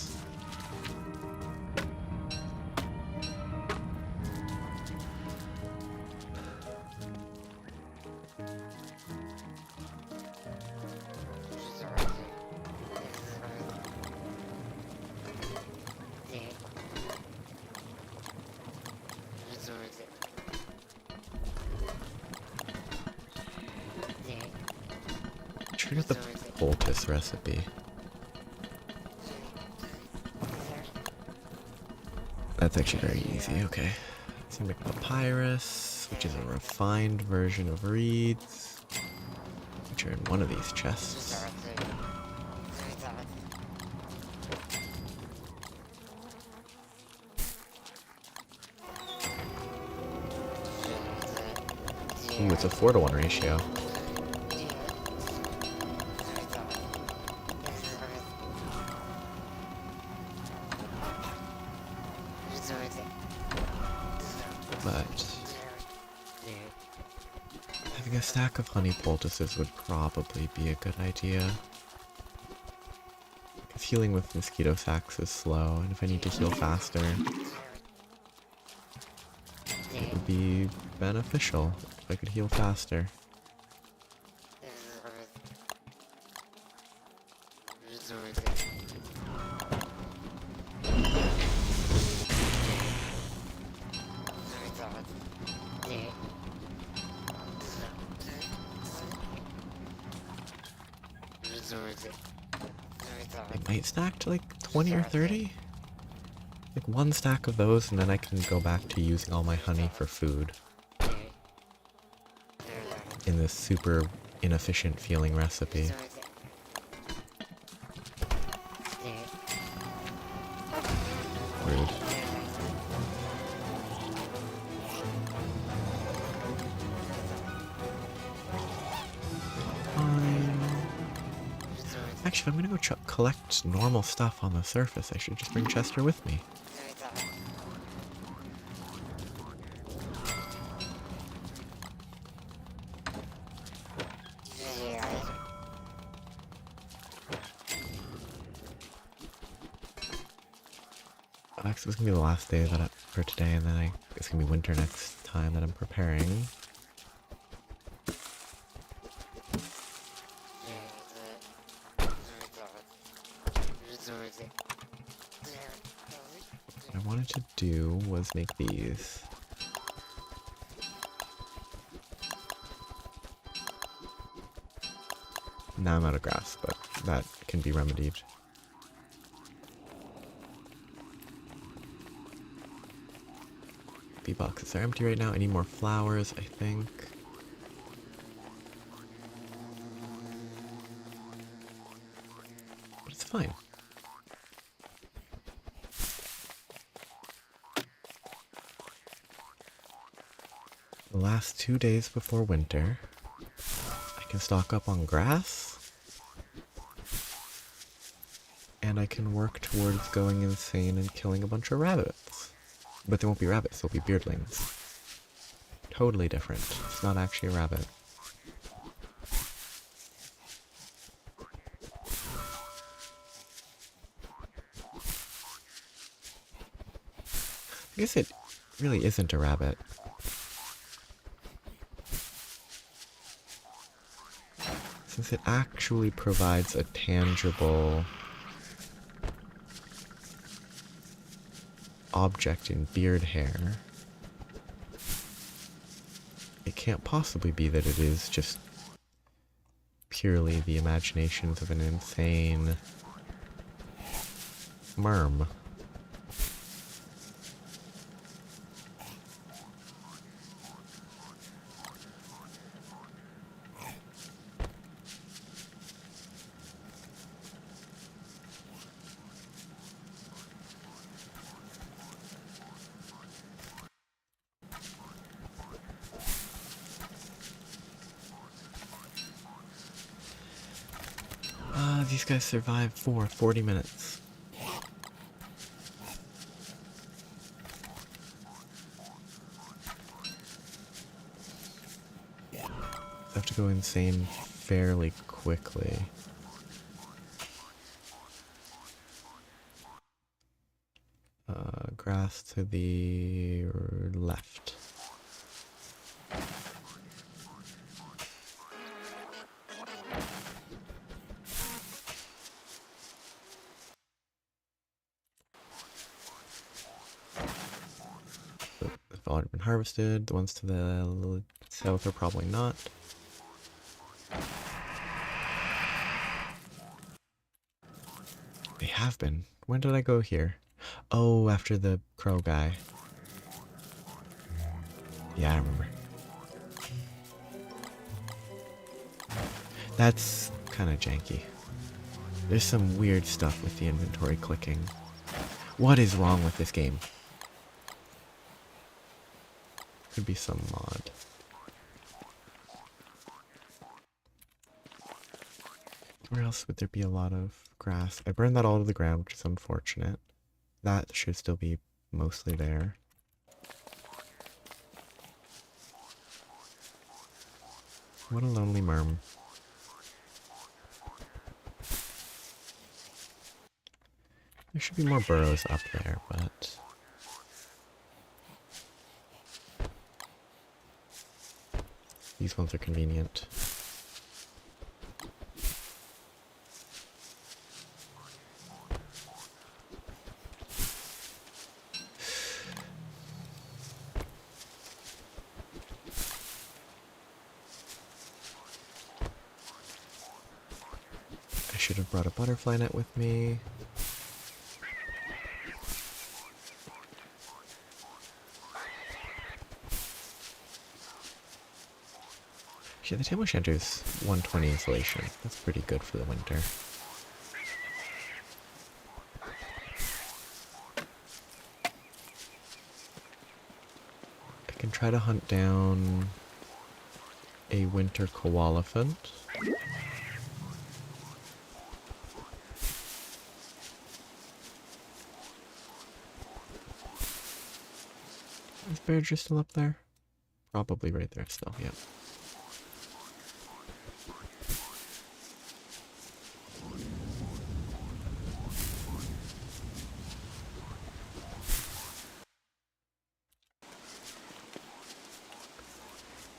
Trigger the poultice recipe. That's actually very easy, okay. Let's make papyrus, which is a refined version of reeds, which are in one of these chests. Ooh, it's a 4-to-1 ratio. but having a stack of honey poultices would probably be a good idea. Because healing with mosquito sacks is slow, and if I need to heal faster, it would be beneficial if I could heal faster. It might stack to like 20 or 30? Like one stack of those and then I can go back to using all my honey for food. In this super inefficient feeling recipe. Rude. Actually, if I'm gonna go collect normal stuff on the surface, I should just bring Chester with me. Actually, this is gonna be the last day for today, and then it's gonna be winter next time that I'm preparing. What I wanted to do was make these. Now I'm out of grass, but that can be remedied. Bee boxes are empty right now. I need more flowers, I think. But it's fine. The last 2 days before winter, I can stock up on grass, and I can work towards going insane and killing a bunch of rabbits. But they won't be rabbits, they'll be beardlings. Totally different. It's not actually a rabbit. I guess it really isn't a rabbit. Since it actually provides a tangible object in beard hair, it can't possibly be that it is just purely the imaginations of an insane merm. These guys survived for 40 minutes. I have to go insane fairly quickly. Grass to the left. They've already been harvested. The ones to the south are probably not. They have been. When did I go here? Oh, after the crow guy. Yeah, I remember. That's kind of janky. There's some weird stuff with the inventory clicking. What is wrong with this game? Could be some mod. Where else would there be a lot of grass? I burned that all to the ground, which is unfortunate. That should still be mostly there. What a lonely merm. There should be more burrows up there, but... these ones are convenient. I should have brought a butterfly net with me. Actually, the table shelter's 120 insulation. That's pretty good for the winter. I can try to hunt down a winter koalefant. Is Bearger still up there? Probably right there still, yeah.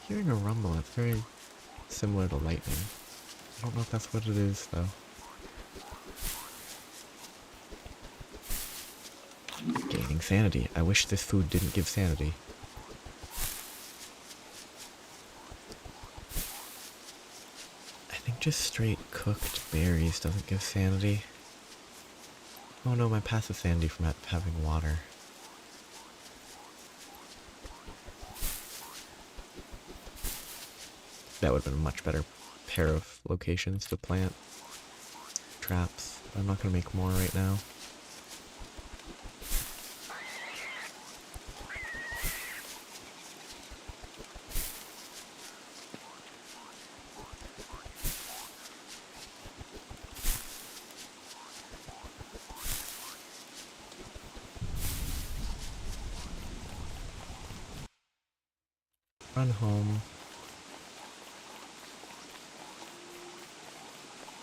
Hearing a rumble, it's very similar to lightning. I don't know if that's what it is, though. Gaining sanity. I wish this food didn't give sanity. I think just straight cooked berries doesn't give sanity. Oh no, my passive sanity from having water. That would have been a much better pair of locations to plant traps. But I'm not going to make more right now. Run home.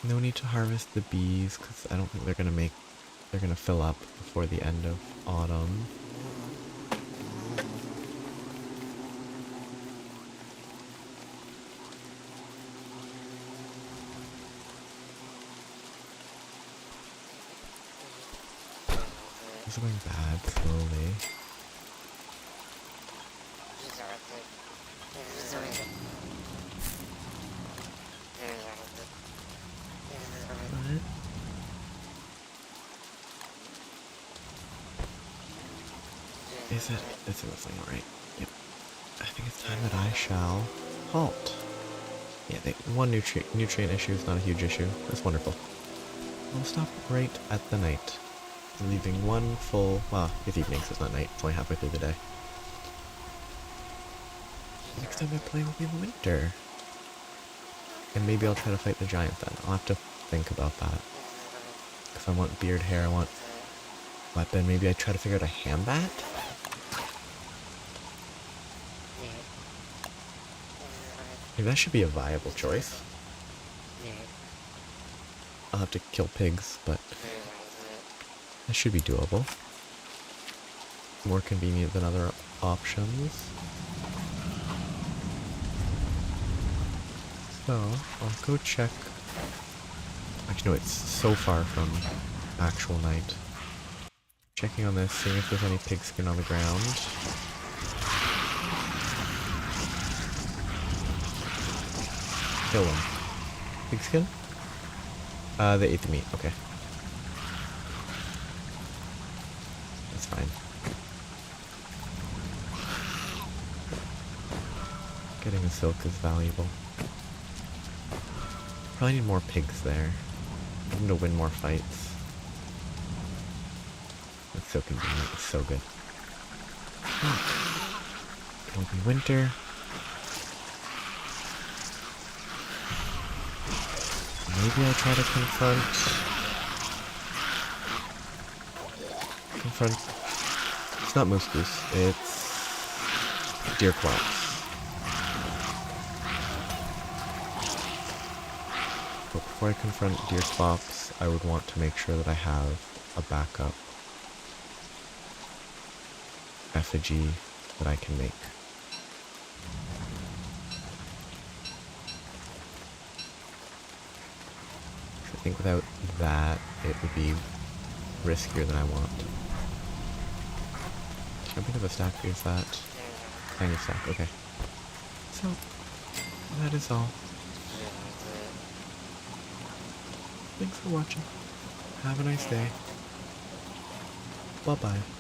No need to harvest the bees because I don't think they're gonna fill up before the end of autumn. It's going bad slowly. Is it? It's everything alright. Yep. I think it's time that I shall halt. Yeah, one nutrient issue is not a huge issue. That's wonderful. I'll stop right at the night. Leaving one full... well, it's evening, so it's not night. It's only halfway through the day. Next time I play will be in the winter. And maybe I'll try to fight the giant then. I'll have to think about that. If I want beard hair, I want weapon. Maybe I try to figure out a hambat? Maybe that should be a viable choice. I'll have to kill pigs, but that should be doable. More convenient than other options. So, I'll go check. Actually, no, it's so far from actual night. Checking on this, seeing if there's any pigskin on the ground. Kill them. Pigskin? They ate the meat, okay. That's fine. Getting the silk is valuable. Probably need more pigs there. I need to win more fights. That's so convenient, it's so good. It'll be winter. Maybe I'll try to confront... It's not moose goose, it's deer clops. before I confront deer spops, I would want to make sure that I have a backup effigy that I can make. I think without that, it would be riskier than I want. How big of a stack is that? Tiny stack, okay. So, that is all. Thanks for watching. Have a nice day. Bye-bye.